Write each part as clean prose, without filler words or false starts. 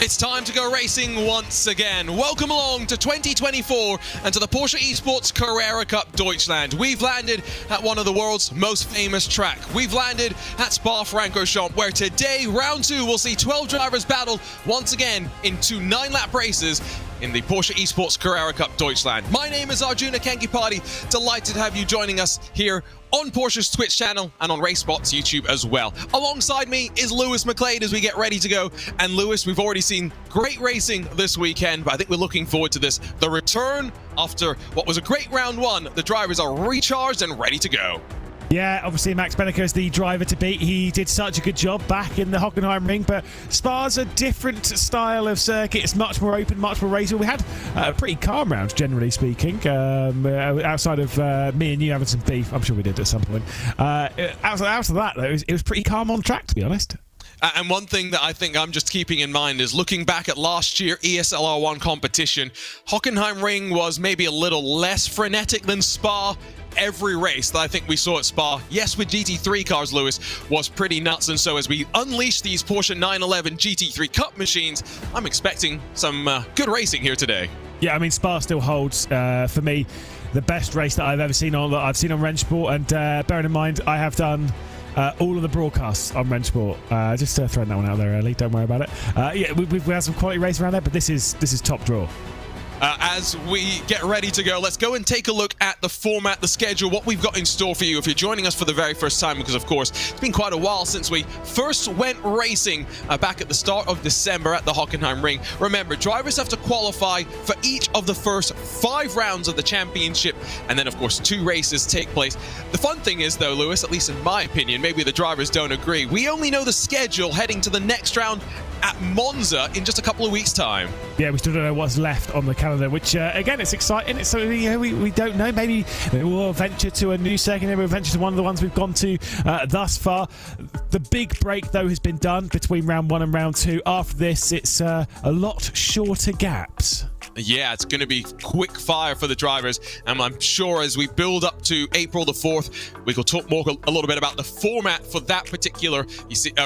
It's time to go racing once again. Welcome along to 2024 and to the Porsche Esports Carrera Cup Deutschland. We've landed at one of the world's most famous track. We've landed at Spa-Francorchamps, where today, round 2, we'll see 12 drivers battle once again in 2 9-lap races in the Porsche Esports Carrera Cup Deutschland. My name is Arjuna Kankipati. Delighted to have you joining us here on Porsche's Twitch channel and on RaceSpot's YouTube as well. Alongside me is Lewis McLeod as we get ready to go. And Lewis, we've already seen great racing this weekend, but I think we're looking forward to this. The return after what was a great round 1. The drivers are recharged and ready to go. Yeah, obviously Max Benneker is the driver to beat. He did such a good job back in the Hockenheim ring, but Spa's a different style of circuit. It's much more open, much more racing. We had a pretty calm round, generally speaking, outside of me and you having some beef. I'm sure we did at some point. Outside of that, though, it was pretty calm on track, to be honest. And one thing that I think I'm just keeping in mind is looking back at last year ESLR1 competition, Hockenheim ring was maybe a little less frenetic than Spa. Every race that I think we saw at Spa, yes, with GT3 cars, Lewis, was pretty nuts. And so as we unleash these Porsche 911 GT3 Cup machines, I'm expecting some good racing here today. Yeah, I mean, Spa still holds, for me, the best race that I've ever seen on RaceSport. And bearing in mind, I have done all of the broadcasts on RaceSport. Just throwing that one out there early. Don't worry about it. Yeah, we had some quality race around there, but this is top draw. As we get ready to go, let's go and take a look at the format, the schedule, what we've got in store for you if you're joining us for the very first time, because of course it's been quite a while since we first went racing back at the start of December at the Hockenheim ring. Remember, drivers have to qualify for each of the first 5 rounds of the championship, and then of course 2 races take place. The fun thing is though, Lewis, at least in my opinion, maybe the drivers don't agree, we only know the schedule heading to the next round at Monza in just a couple of weeks' time. Yeah, we still don't know what's left on the calendar, which again, it's exciting. It's something, you know, we don't know. Maybe we'll venture to a new circuit. Maybe we'll venture to one of the ones we've gone to thus far. The big break, though, has been done between round 1 and round 2. After this, it's a lot shorter gaps. Yeah, it's going to be quick fire for the drivers, and I'm sure as we build up to April the 4th, we will talk more a little bit about the format for that particular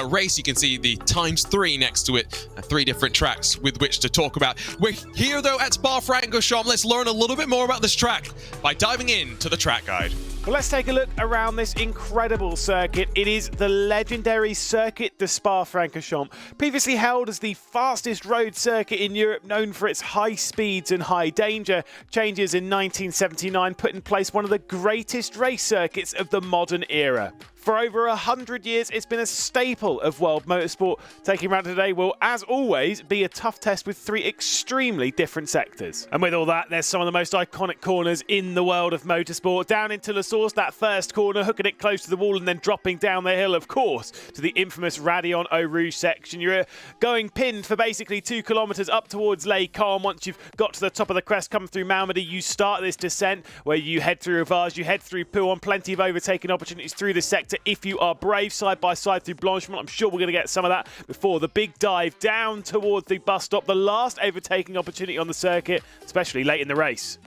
race. You can see the ×3 next to it, 3 different tracks with which to talk about. We're here, though, at Spa-Francorchamps. Let's learn a little bit more about this track by diving into the track guide. Well, let's take a look around this incredible circuit. It is the legendary Circuit de Spa-Francorchamps, previously held as the fastest road circuit in Europe, known for its high speeds and high danger. Changes in 1979 put in place one of the greatest race circuits of the modern era. For over 100 years, it's been a staple of world motorsport. Taking round today will, as always, be a tough test with 3 extremely different sectors. And with all that, there's some of the most iconic corners in the world of motorsport. Down into La Source, that first corner, hooking it close to the wall and then dropping down the hill, of course, to the infamous Raidillon Eau Rouge section. You're going pinned for basically 2 kilometres up towards Les Combes. Once you've got to the top of the crest, come through Malmedy, you start this descent where you head through Rivage, you head through Pouhon, plenty of overtaking opportunities through this sector. If you are brave, side by side through Blanchemont, I'm sure we're going to get some of that before the big dive down towards the bus stop, the last overtaking opportunity on the circuit, especially late in the race.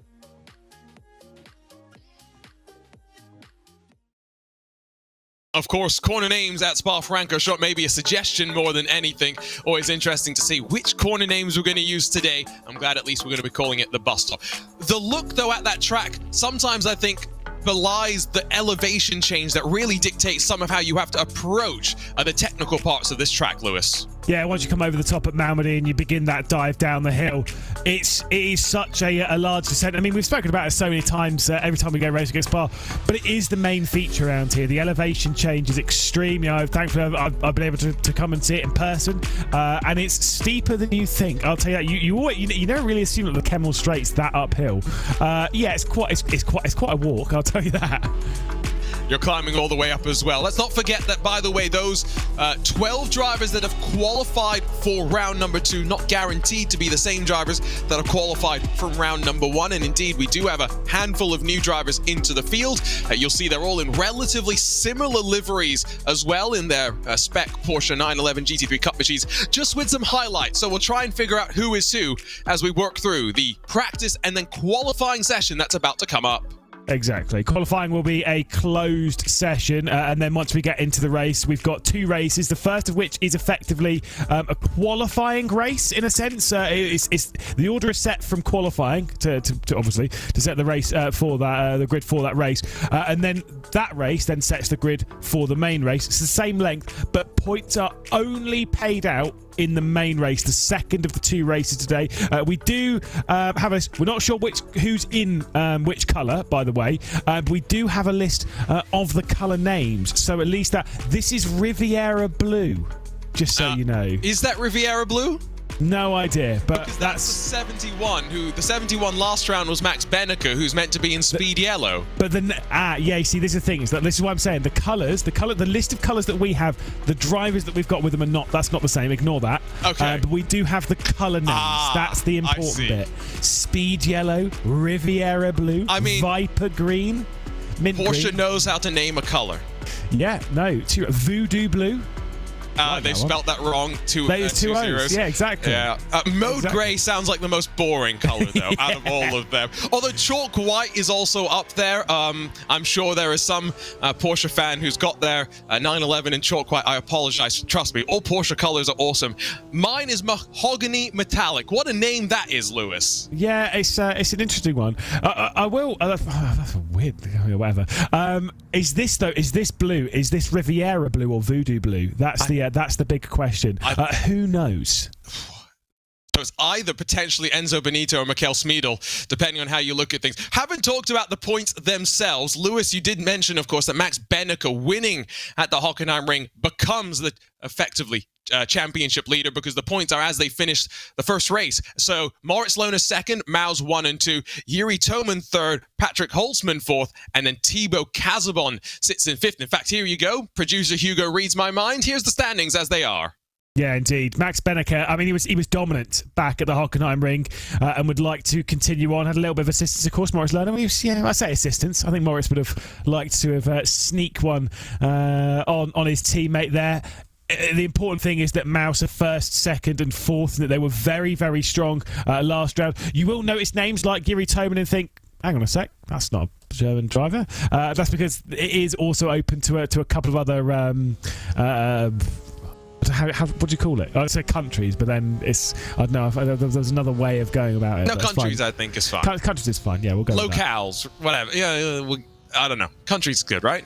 Of course, corner names at Spa-Francorchamps may be a suggestion more than anything. Always interesting to see which corner names we're going to use today. I'm glad at least we're going to be calling it the bus stop. The look, though, at that track, sometimes I think belies the elevation change that really dictates some of how you have to approach the technical parts of this track, Lewis. Yeah, once you come over the top at Malmedy and you begin that dive down the hill, it is such a large descent. I mean, we've spoken about it so many times every time we go racing against Spa, but it is the main feature around here. The elevation change is extreme. You know, thankfully, I've been able to come and see it in person, and it's steeper than you think. I'll tell you that. You never really assume that the Kemmel Straight's that uphill. Yeah, it's quite a walk. I'll tell you that. You're climbing all the way up as well. Let's not forget that, by the way, those 12 drivers that have qualified for round number 2, not guaranteed to be the same drivers that have qualified from round number 1. And indeed, we do have a handful of new drivers into the field. You'll see they're all in relatively similar liveries as well in their spec Porsche 911 GT3 Cup machines, just with some highlights. So we'll try and figure out who is who as we work through the practice and then qualifying session that's about to come up. Exactly. Qualifying will be a closed session, and then once we get into the race, we've got 2 races. The first of which is effectively a qualifying race, in a sense. It's the order is set from qualifying to obviously to set the race for that the grid for that race, and then that race then sets the grid for the main race. It's the same length, but points are only paid out in the main race, the second of the 2 races today. We do have a... We're not sure who's in which colour, by the way. We do have a list of the colour names, so at least that... This is Riviera Blue, just so you know. Is that Riviera Blue? No idea, but because that's the 71. The 71 last round was Max Benneker, who's meant to be in Speed Yellow. But then, yeah, you see, this is the thing. This is what I'm saying. The list of colours that we have, the drivers that we've got with them are not. That's not the same. Ignore that. Okay. But we do have the colour names. That's the important bit. Speed Yellow, Riviera Blue, Viper Green, Mint Porsche Green. knows how to name a colour. Yeah, no, Voodoo Blue. They spelt that wrong. Two O's. zeros. Yeah, exactly. Yeah. Mode Grey sounds like the most boring colour, though, out of all of them. Although Chalk White is also up there. I'm sure there is some Porsche fan who's got their 911 in Chalk White. I apologise. Trust me, all Porsche colours are awesome. Mine is Mahogany Metallic. What a name that is, Lewis. Yeah, it's an interesting one. I will... that's weird. Whatever. Is this blue? Is this Riviera Blue or Voodoo Blue? That's the big question. Who knows? So it's either potentially Enzo Benito or Mikel Smeedel, depending on how you look at things. Haven't talked about the points themselves. Lewis, you did mention, of course, that Max Benneker winning at the Hockenheim Ring becomes the effectively championship leader because the points are as they finish the first race. So Moritz Lohner second, Maus 1 and 2, Yuri Toman third, Patrick Holtzman fourth, and then Thibaut Casabon sits in fifth. In fact, here you go. Producer Hugo reads my mind. Here's the standings as they are. Yeah, indeed. Max Benneker, I mean, he was dominant back at the Hockenheim Ring and would like to continue on. Had a little bit of assistance, of course, Moritz Lohner. I say assistance. I think Moritz would have liked to have sneak one on his teammate there. The important thing is that Maus are first, second, and fourth, and that they were very, very strong last round. You will notice names like Yuri Toman and think, hang on a sec, that's not a German driver. That's because it is also open to a couple of other... what do you call it? I say countries, but then it's... I don't know. There's another way of going about it. No, countries I think is fine. Countries is fine, yeah, we'll go Locales, whatever. Yeah, I don't know. Countries is good, right?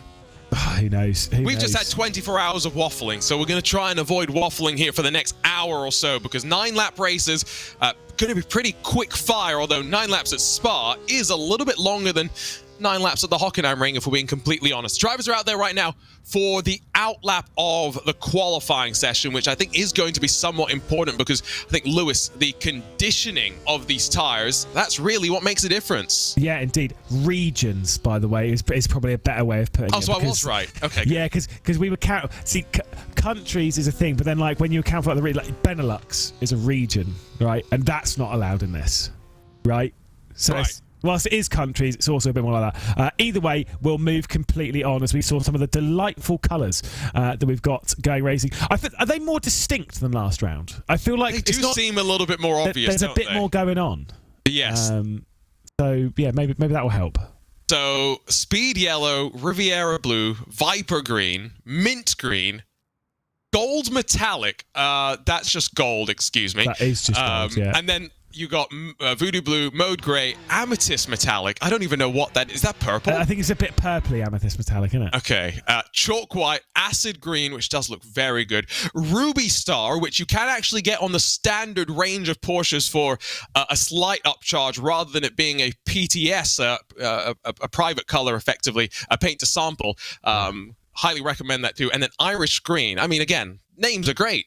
Who knows? We've just had 24 hours of waffling, so we're going to try and avoid waffling here for the next hour or so, because 9-lap races going to be pretty quick fire, although 9 laps at Spa is a little bit longer than 9 laps at the Hockenheim Ring, if we're being completely honest. Drivers are out there right now for the outlap of the qualifying session, which I think is going to be somewhat important because I think, Lewis, the conditioning of these tyres, that's really what makes a difference. Yeah, indeed. Regions, by the way, is probably a better way of putting it. Oh, so I was right. Okay. Good. Yeah, because we would count... See, countries is a thing, but then like when you account for the region, like Benelux is a region, right? And that's not allowed in this, right? So right. Whilst it is countries, it's also a bit more like that. Either way, we'll move completely on as we saw some of the delightful colours that we've got going racing. Are they more distinct than last round? I feel like they do seem a little bit more obvious. There's a bit more going on. Yes. So yeah, maybe that will help. So Speed Yellow, Riviera Blue, Viper Green, Mint Green, Gold Metallic. That's just gold. Excuse me. That is just gold. Yeah. And then you got Voodoo Blue, Mode Grey, Amethyst Metallic. I don't even know what that is. Is that purple? I think it's a bit purpley Amethyst Metallic, isn't it? Okay. Chalk White, Acid Green, which does look very good. Ruby Star, which you can actually get on the standard range of Porsches for a slight upcharge rather than it being a PTS, a private color, effectively, a paint to sample. Highly recommend that too. And then Irish Green. I mean, again, names are great.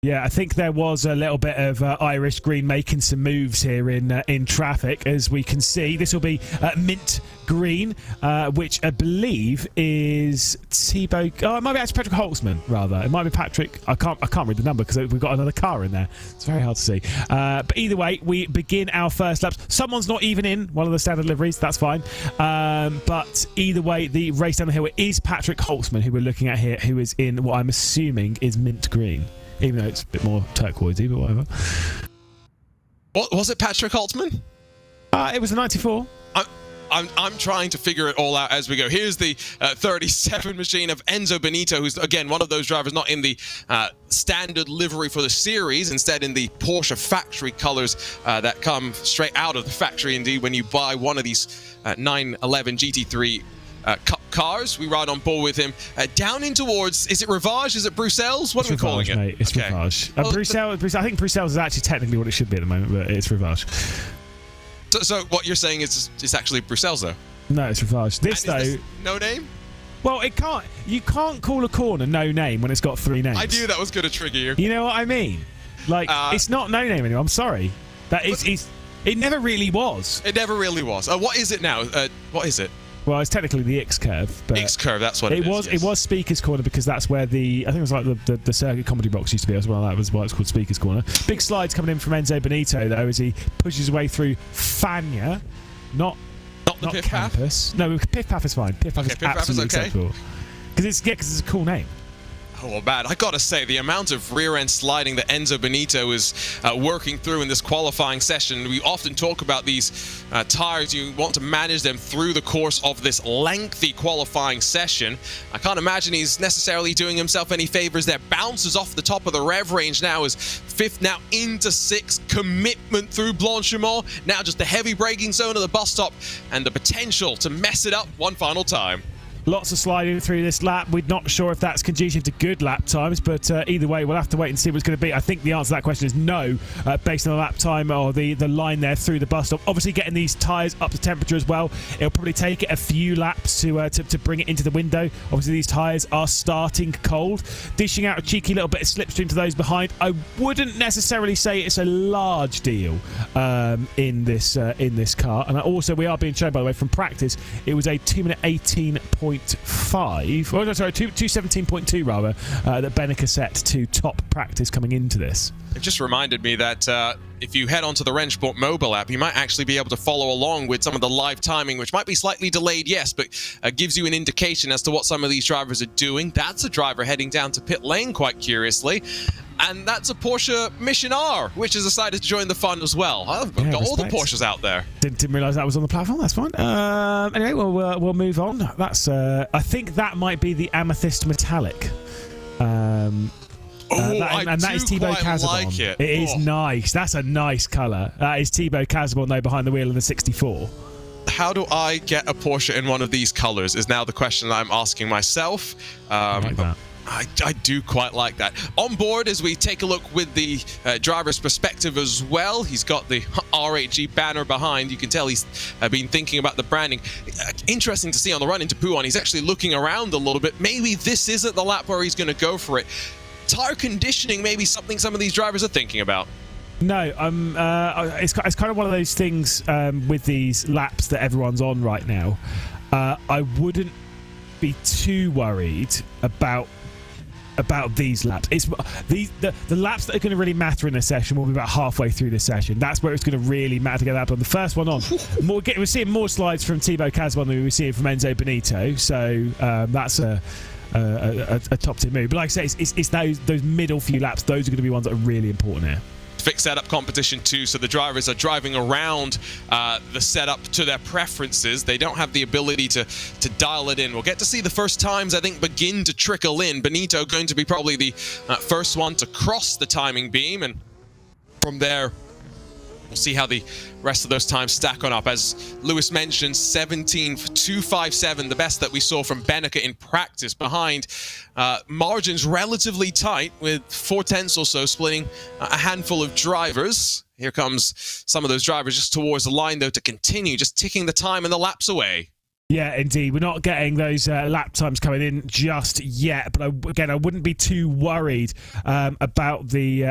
Yeah, I think there was a little bit of Irish Green making some moves here in traffic, as we can see. This will be Mint Green, which I believe is Thibaut. Oh, it might be actually Patrick Holtzman, rather. It might be Patrick. I can't read the number because we've got another car in there. It's very hard to see. But either way, we begin our first laps. Someone's not even in one of the standard liveries. That's fine. But either way, the race down the hill, it is Patrick Holtzman who we're looking at here, who is in what I'm assuming is Mint Green. Even though it's a bit more turquoisey, but whatever. What was it, Patrick Holtzman? It was a 94. I'm trying to figure it all out as we go. Here's the 37 machine of Enzo Benito, who's again one of those drivers not in the standard livery for the series, instead in the Porsche factory colors that come straight out of the factory. Indeed, when you buy one of these 911 GT3 Cup cars, we ride on board with him down in towards, is it Rivage, is it Bruxelles? What are we calling it? Mate. It's Rivage. Bruxelles, I think Bruxelles is actually technically what it should be at the moment, but it's Rivage. So what you're saying is it's actually Bruxelles, though? No, it's Rivage. This no name? Well, you can't call a corner no name when it's got 3 names. I knew that was going to trigger you. You know what I mean? Like, it's not no name anymore. I'm sorry. It never really was. It never really was. What is it now? What is it? Well, it's technically the X-Curve. X-Curve, that's what it is. It was Speaker's Corner because that's where I think it was like the circuit comedy box used to be as well. That was why it's called Speaker's Corner. Big slides coming in from Enzo Benito, though, as he pushes his way through Fania, not the Piff Campus. Paff? No, Piff Paff is fine. Piff Paff is absolutely acceptable. Because it's a cool name. Oh, man, I gotta say, the amount of rear-end sliding that Enzo Benito is working through in this qualifying session. We often talk about these tires. You want to manage them through the course of this lengthy qualifying session. I can't imagine he's necessarily doing himself any favors there. Bounces off the top of the rev range now, is 5th, now into 6th. Commitment through Blanchimont. Now just the heavy braking zone of the bus stop and the potential to mess it up one final time. Lots of sliding through this lap. We're not sure if that's conducive to good lap times, but either way, we'll have to wait and see what it's going to be. I think the answer to that question is no, based on the lap time or the line there through the bus stop. Obviously, getting these tyres up to temperature as well. It'll probably take it a few laps to bring it into the window. Obviously, these tyres are starting cold. Dishing out a cheeky little bit of slipstream to those behind. I wouldn't necessarily say it's a large deal in this car. And also, we are being shown, by the way, from practice, it was a 2-minute 18.5. Oh, no, sorry, 2:17.2 rather, that Bennica set to top practice coming into this. It just reminded me that if you head onto the RaceSport mobile app, you might actually be able to follow along with some of the live timing, which might be slightly delayed, yes, but gives you an indication as to what some of these drivers are doing. That's a driver heading down to pit lane, quite curiously. And that's a Porsche Mission R, which has decided to join the fun as well. I've got all the Porsches out there. Didn't realise that was on the platform. That's fine. Anyway, we'll move on. That's I think that might be the Amethyst Metallic. And that is Thibaut Casabon. Like it. It is nice. That's a nice colour. That is Thibaut Casabon, though, behind the wheel in the 64. How do I get a Porsche in one of these colours is now the question that I'm asking myself. I like that. I do quite like that. On board, as we take a look with the driver's perspective as well, he's got the R8G banner behind. You can tell he's been thinking about the branding. Interesting to see on the run into Pouhon, he's actually looking around a little bit. Maybe this isn't the lap where he's going to go for it. Tire conditioning may be something some of these drivers are thinking about. No, it's kind of one of those things with these laps that everyone's on right now. I wouldn't be too worried about these laps. It's the laps that are going to really matter in a session will be about halfway through the session. That's where it's going to really matter to get that on. The first one on, we're seeing more slides from Thibaut Casabon than we're seeing from Enzo Benito, so that's a top tier move. But like I say, it's those middle few laps. Those are going to be ones that are really important here. Fixed setup competition too, so the drivers are driving around the setup to their preferences. They don't have the ability to dial it in. We'll get to see the first times, I think, begin to trickle in. Benito going to be probably the first one to cross the timing beam, and from there we'll see how the rest of those times stack on up. As Lewis mentioned, 17.257, the best that we saw from Bennica in practice, behind margins relatively tight, with 0.4 or so splitting a handful of drivers. Here comes some of those drivers just towards the line, though, to continue just ticking the time and the laps away. Yeah, indeed. We're not getting those lap times coming in just yet, but again, I wouldn't be too worried about these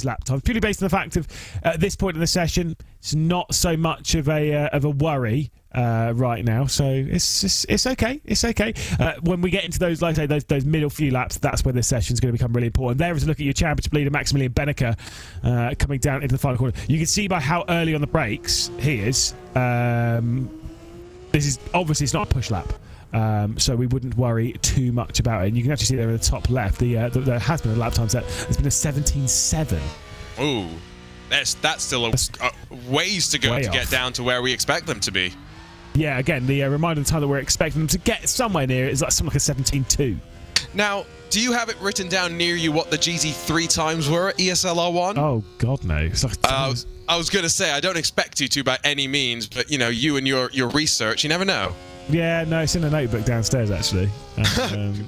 lap times, purely based on the fact of at this point in the session, it's not so much of a worry right now. So it's okay. It's okay. When we get into those, like I say, those middle few laps, that's where this session is going to become really important. There is a look at your championship leader, Maximilian Bennica, coming down into the final corner. You can see by how early on the brakes he is. This is obviously, it's not a push lap, so we wouldn't worry too much about it. And you can actually see there in the top left, there has been a lap time set. There's been a 17.7. Ooh, that's still a ways to go to get down to where we expect them to be. Yeah, again, the reminder of the time that we're expecting them to get somewhere near is like something like a 17.2. Now, do you have it written down near you what the GT3 times were at ESLR1? Oh, God, no. It's like I was going to say, I don't expect you to by any means, but, you know, you and your research, you never know. Yeah, no, it's in a notebook downstairs, actually.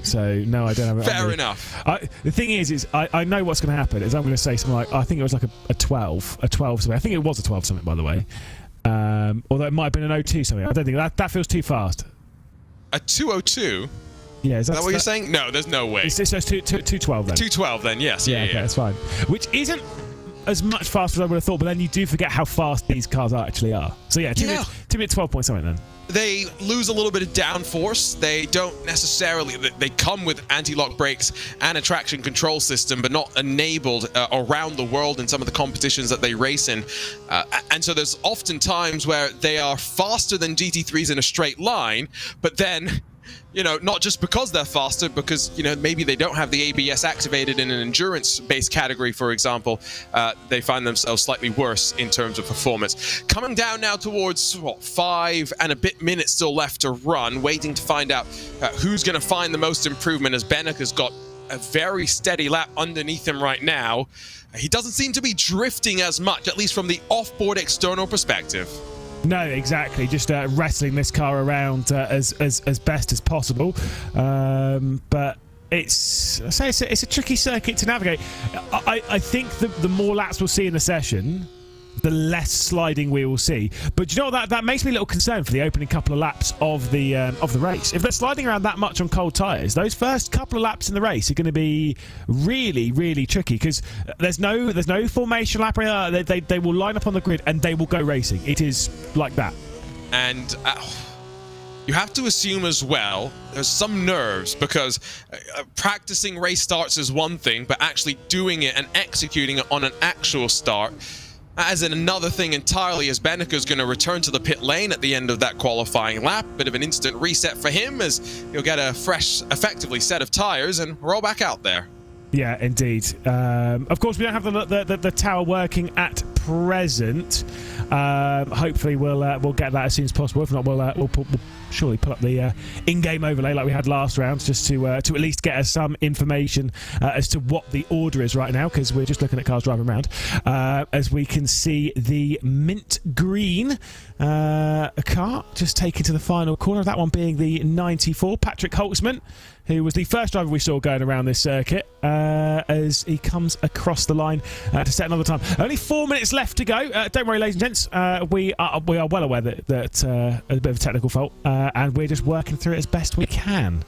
So, no, I don't have it. Fair enough. The thing is I know what's going to happen. Is I'm going to say something like, I think it was like a 12 something. I think it was a 12 something, by the way. Although it might have been an 02 something. I don't think that feels too fast. A 202? Yeah, is that what you're saying? No, there's no way. It's 212 then. 212 then, yes. Yeah, okay, that's fine. Which isn't as much faster as I would have thought, but then you do forget how fast these cars actually are. So yeah, 2 minutes 12 point something then. They lose a little bit of downforce. They don't necessarily, they come with anti-lock brakes and a traction control system, but not enabled around the world in some of the competitions that they race in. And so there's often times where they are faster than GT3s in a straight line, but then, you know, not just because they're faster, because, you know, maybe they don't have the ABS activated in an endurance-based category, for example, they find themselves slightly worse in terms of performance. Coming down now towards, 5 and a bit minutes still left to run, waiting to find out who's going to find the most improvement, as Benneke's got a very steady lap underneath him right now. He doesn't seem to be drifting as much, at least from the off-board external perspective. No, exactly. Just wrestling this car around as best as possible. But it's a tricky circuit to navigate. I think the more laps we'll see in the session, the less sliding we will see. But you know what, that makes me a little concerned for the opening couple of laps of the race. If they're sliding around that much on cold tyres, those first couple of laps in the race are going to be really, really tricky, because there's no formation lap. They will line up on the grid and they will go racing. It is like that. And you have to assume as well there's some nerves, because practicing race starts is one thing, but actually doing it and executing it on an actual start as in another thing entirely, as Benneke's going to return to the pit lane at the end of that qualifying lap. Bit of an instant reset for him, as he'll get a fresh, effectively, set of tyres and roll back out there. Yeah, indeed. Of course, we don't have the tower working at present. Hopefully, we'll get that as soon as possible. If not, we'll surely put up the in-game overlay like we had last round, just to at least get us some information as to what the order is right now, because we're just looking at cars driving around. As we can see, the mint green car just taken to the final corner. That one being the 94, Patrick Holtzman, who was the first driver we saw going around this circuit, as he comes across the line to set another time. Only 4 minutes left to go. Don't worry, ladies and gents. We are well aware that there's a bit of a technical fault, and we're just working through it as best we can.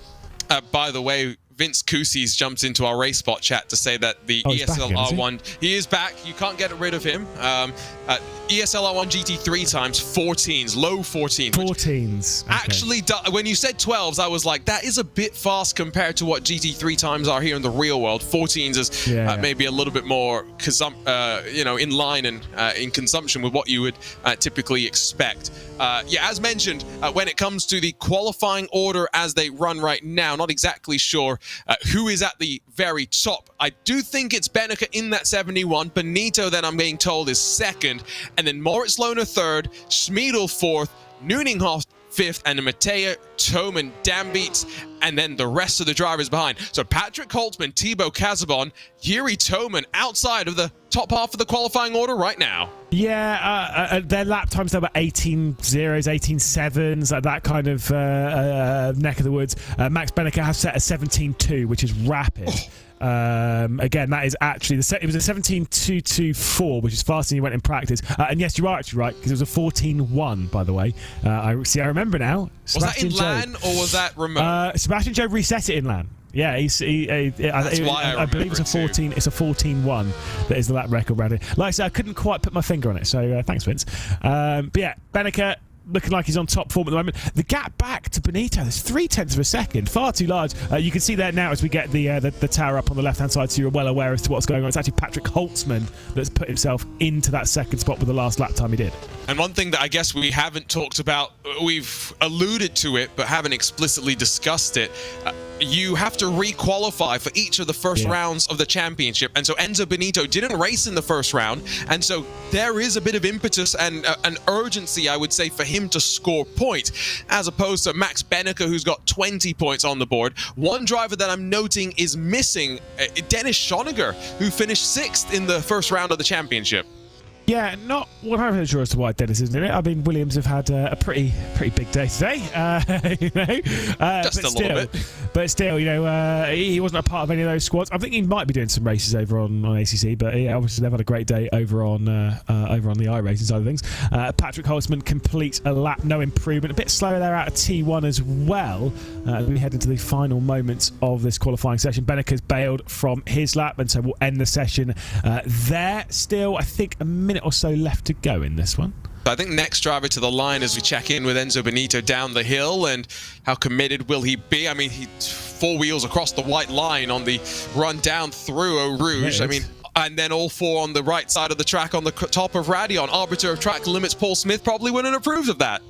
By the way, Vince Cousys jumped into our RaceSpot chat to say that the ESLR1, he is back. You can't get rid of him. ESLR1 GT3 times 14s, low 14s. 14s. Okay. Actually, when you said 12s, I was like, that is a bit fast compared to what GT3 times are here in the real world. 14s is maybe a little bit more, in line and in consumption with what you would typically expect. As mentioned, when it comes to the qualifying order as they run right now, not exactly sure who is at the very top. I do think it's Benneke in that 71. Benito, then I'm being told, is second. And then Moritz Lohner third, Schmiedel fourth, Nuninghoff fifth, and Mateo Toman Dambeats, and then the rest of the drivers behind. So Patrick Holtzman, Thibaut Casabon, Yuri Toman outside of the top half of the qualifying order right now. Yeah, their lap times, they were 18.0s, 18.7s, that kind of neck of the woods. Max Benneke has set a 17.2, which is rapid. Again, that is actually it was a 17.224, which is faster than you went in practice. And yes, you are actually right, because it was a 14.1, by the way. I remember now. Was that in LAN or was that remote? Sebastian Joe reset it in LAN. Yeah, I believe it's a 14. It's a 14.1 that is the lap record around it. Like I said, I couldn't quite put my finger on it, so thanks, Vince. But yeah, Benneke looking like he's on top form at the moment. The gap back to Benito is 0.3 of a second, far too large. You can see there now as we get the tower up on the left-hand side, so you're well aware as to what's going on. It's actually Patrick Holtzman that's put himself into that second spot with the last lap time he did. And one thing that I guess we haven't talked about, we've alluded to it, but haven't explicitly discussed it. You have to re-qualify for each of the first rounds of the championship. And so Enzo Benito didn't race in the first round. And so there is a bit of impetus and an urgency, I would say, for him to score points, as opposed to Max Benneker, who's got 20 points on the board. One driver that I'm noting is missing, Dennis Schoniger, who finished 6th in the first round of the championship. Yeah, not 100% sure as to why Dennis isn't in it. I mean, Williams have had a pretty big day today, Just a little bit. But still, he wasn't a part of any of those squads. I think he might be doing some races over on ACC, but yeah, obviously they've had a great day over on the iRacing side of things. Patrick Holtzman completes a lap, no improvement. A bit slower there out of T1 as well. We head into the final moments of this qualifying session. Benneker's bailed from his lap, and so we'll end the session there. Still, I think a minute or so left to go in this one. I think next driver to the line as we check in with Enzo Benito down the hill, and how committed will he be? I mean, he 4 wheels across the white line on the run down through Eau Rouge. I mean, and then all 4 on the right side of the track on the top of Radion. Arbiter of track limits Paul Smith probably wouldn't approve of that.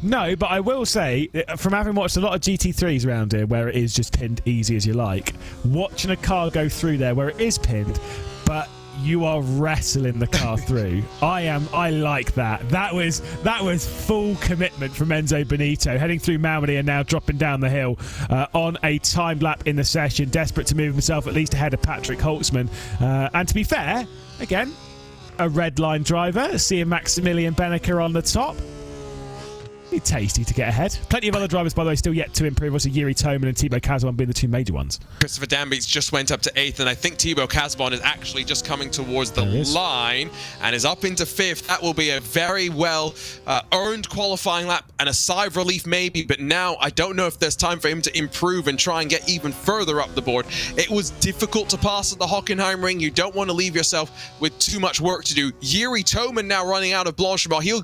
No, but I will say, from having watched a lot of GT3s around here where it is just pinned easy as you like, watching a car go through there where it is pinned, but you are wrestling the car through. I like that. That was full commitment from Enzo Benito, heading through Malmedy and now dropping down the hill on a timed lap in the session, desperate to move himself at least ahead of Patrick Holtzman. And to be fair, again, a red line driver, seeing Maximilian Benneker on the top. Tasty to get ahead. Plenty of other drivers, by the way, still yet to improve. Also, Yuri Toman and Thibaut Casbon being the 2 major ones. Christopher Danbeats just went up to 8th, and I think Thibaut Casbon is actually just coming towards the line and is up into 5th. That will be a very well earned qualifying lap and a sigh of relief maybe, but now I don't know if there's time for him to improve and try and get even further up the board. It was difficult to pass at the Hockenheim ring. You don't want to leave yourself with too much work to do. Yuri Toman now running out of Blanchimont. He'll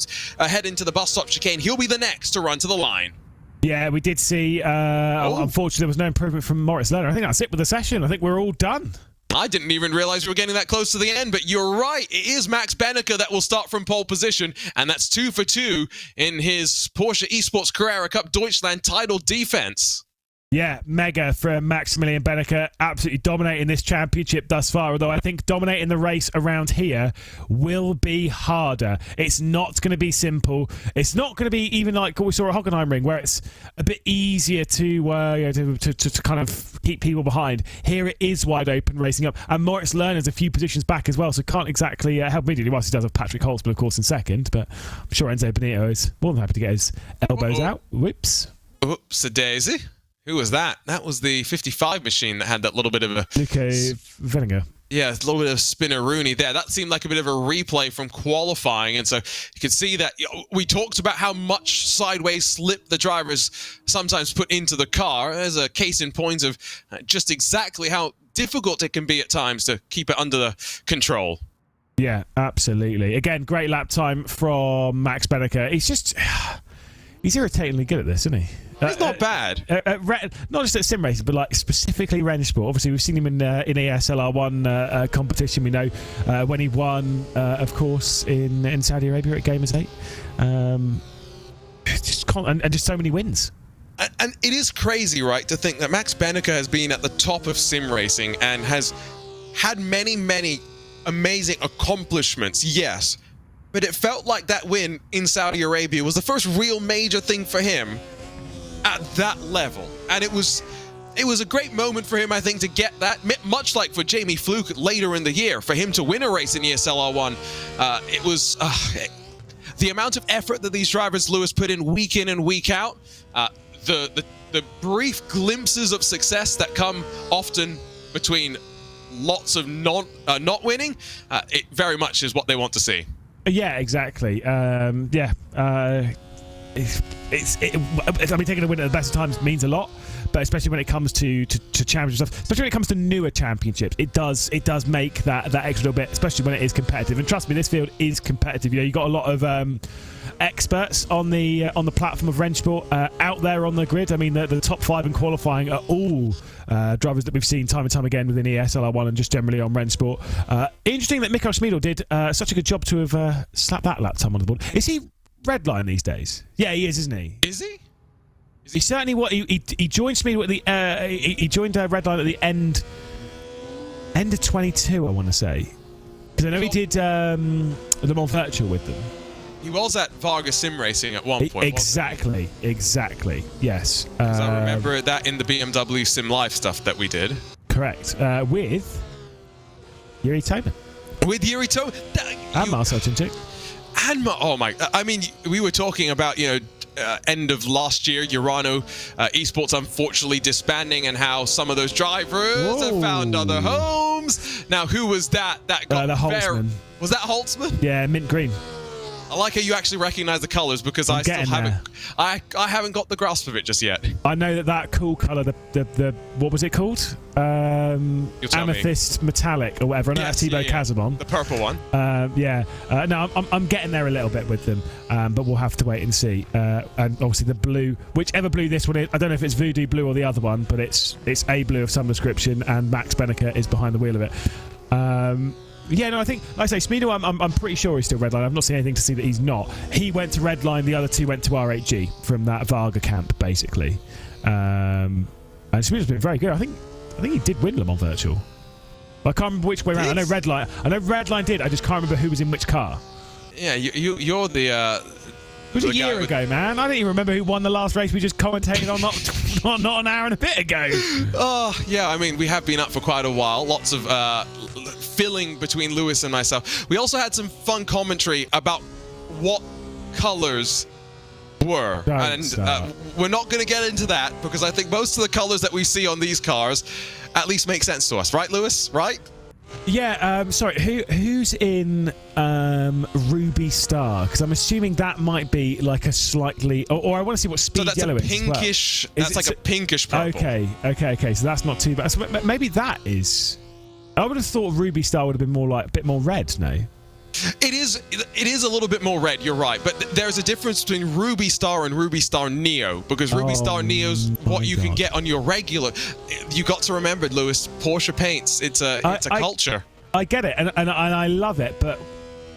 head into the bus stop chicane. He'll be the next to run to the line. Yeah, we did see, unfortunately, there was no improvement from Moritz Lerner. I think that's it with the session. I think we're all done. I didn't even realize we were getting that close to the end, but you're right. It is Max Benneker that will start from pole position, and that's 2 for 2 in his Porsche Esports Carrera Cup Deutschland title defense. Yeah, mega from Maximilian Benneker, absolutely dominating this championship thus far, although I think dominating the race around here will be harder. It's not going to be simple. It's not going to be even like what we saw at Hockenheim Ring, where it's a bit easier to kind of keep people behind. Here it is wide open, racing up, and Moritz Lerner's a few positions back as well, so can't exactly help immediately, whilst he does have Patrick Holtzman, of course, in second, but I'm sure Enzo Benito is more than happy to get his elbows out. Whoops. Oops-a-daisy. Who was that? That was the 55 machine that had that little bit of a... Luke Venninger. Yeah, a little bit of spinneroonie there. That seemed like a bit of a replay from qualifying. And so you can see that we talked about how much sideways slip the drivers sometimes put into the car. There's a case in point of just exactly how difficult it can be at times to keep it under the control. Yeah, absolutely. Again, great lap time from Max Benneker. He's irritatingly good at this, isn't he? He's not bad. Not just at sim races, but like specifically RaceSport. Obviously, we've seen him in ESLR1 competition. We know when he won, of course, in Saudi Arabia at Gamers 8. Just so many wins. And it is crazy, right, to think that Max Benneker has been at the top of sim racing and has had many, many amazing accomplishments, yes. But it felt like that win in Saudi Arabia was the first real major thing for him at that level. And it was a great moment for him, I think, to get that, much like for Jamie Fluke later in the year, for him to win a race in ESLR1. It was the amount of effort that these drivers, Lewis, put in and week out, the brief glimpses of success that come often between lots of not winning, it very much is what they want to see. Yeah, exactly. I mean, taking a win at the best of times means a lot, but especially when it comes to championship stuff, especially when it comes to newer championships, it does make that extra little bit, especially when it is competitive. And trust me, this field is competitive. You got a lot of experts on the platform of RaceSport out there on the grid. I mean, the top 5 in qualifying are all drivers that we've seen time and time again within ESLR1 and just generally on RaceSport. Interesting that Michael Schmiedel did such a good job to have slapped that lap time on the board. Is he redline these days? Yeah, he is, isn't he? Is he? He certainly he joined Schmiedel at the he joined redline at the end of 22, I want to say, because I know he did Le Mans Virtual with them. He was at Vargas Sim Racing at one point. Exactly. Yes. Because I remember that in the BMW Sim Live stuff that we did. Correct. With Yuri Toman. With Yuri Toman. And Marcel Tintic. And oh my! I mean, we were talking about end of last year, Urano Esports unfortunately disbanding, and how some of those drivers have found other homes. Now, who was that? That got the Holtzman. Was that Holtzman? Yeah, mint green. I like how you actually recognise the colours, because I still haven't. I haven't got the grasp of it just yet. I know that cool colour, the what was it called? Amethyst metallic or whatever. I know that's Thibaut Casabon. The purple one. No, I'm getting there a little bit with them, but we'll have to wait and see. And obviously the blue, whichever blue this one is, I don't know if it's Voodoo Blue or the other one, but it's a blue of some description, and Max Benneker is behind the wheel of it. Yeah, no, I think, like I say, Schmiedel, I'm pretty sure he's still redline. I've not seen anything to see that he's not. He went to redline, the other two went to R8G from that Varga camp, basically. And Schmiedel's been very good. I think he did win Le Mans Virtual. I can't remember which way around. I know redline did. I just can't remember who was in which car. Yeah, you're the. It was a year ago, man. I don't even remember who won the last race we just commentated on not an hour and a bit ago. Oh, yeah, I mean, we have been up for quite a while. Lots of filling between Lewis and myself. We also had some fun commentary about what colours were. We're not going to get into that, because I think most of the colours that we see on these cars at least make sense to us. Right, Lewis? Right? Yeah, sorry, who's in Ruby Star? Because I'm assuming that might be like a slightly... Or I want to see what speed yellow is. Pinkish, that's like a pinkish purple. Okay, so that's not too bad. So maybe that is... I would have thought Ruby Star would have been more like a bit more red, no? It is a little bit more red, you're right, but there's a difference between Ruby Star and Ruby Star Neo, because Ruby Star Neo's what you can get on your regular. You got to remember, Lewis, Porsche paints. It's a culture. I get it, and I love it, but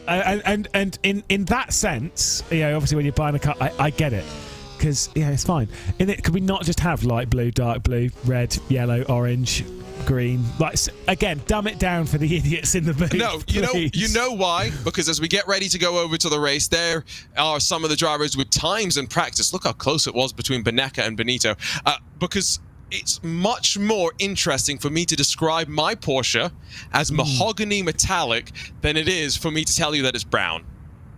and in that sense, obviously when you're buying a car, I get it, because it's fine. Could we not just have light blue, dark blue, red, yellow, orange, green? Like, again, dumb it down for the idiots in the booth. No, you know why? Because as we get ready to go over to the race, there are some of the drivers with times and practice. Look how close it was between Benneker and Benito. Because it's much more interesting for me to describe my Porsche as mahogany metallic than it is for me to tell you that it's brown.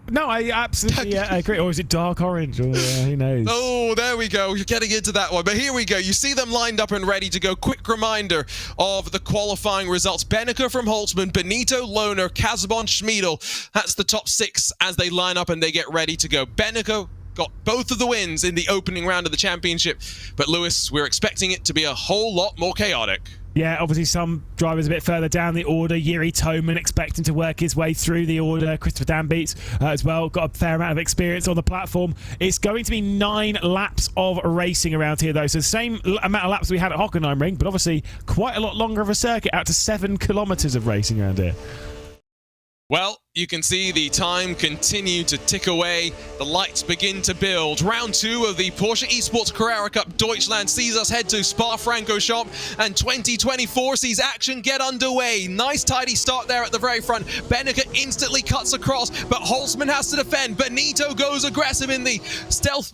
No, I absolutely agree. Or is it dark orange? Or who knows? Oh, there we go. You're getting into that one. But here we go. You see them lined up and ready to go. Quick reminder of the qualifying results. Benneker from Holtzman, Benito, Lohner, Casabon, Schmiedel. That's the top 6 as they line up and they get ready to go. Benneker got both of the wins in the opening round of the championship. But Lewis, we're expecting it to be a whole lot more chaotic. Yeah, obviously some drivers a bit further down the order. Yuri Toman expecting to work his way through the order. Christopher Danbeats as well. Got a fair amount of experience on the platform. It's going to be 9 laps of racing around here, though. So the same amount of laps we had at Hockenheimring, but obviously quite a lot longer of a circuit, out to 7 kilometres of racing around here. Well, you can see the time continue to tick away. The lights begin to build. Round 2 of the Porsche Esports Carrera Cup Deutschland sees us head to Spa-Francorchamps, and 2024 sees action get underway. Nice tidy start there at the very front. Benneker instantly cuts across, but Holtzman has to defend. Benito goes aggressive in the stealth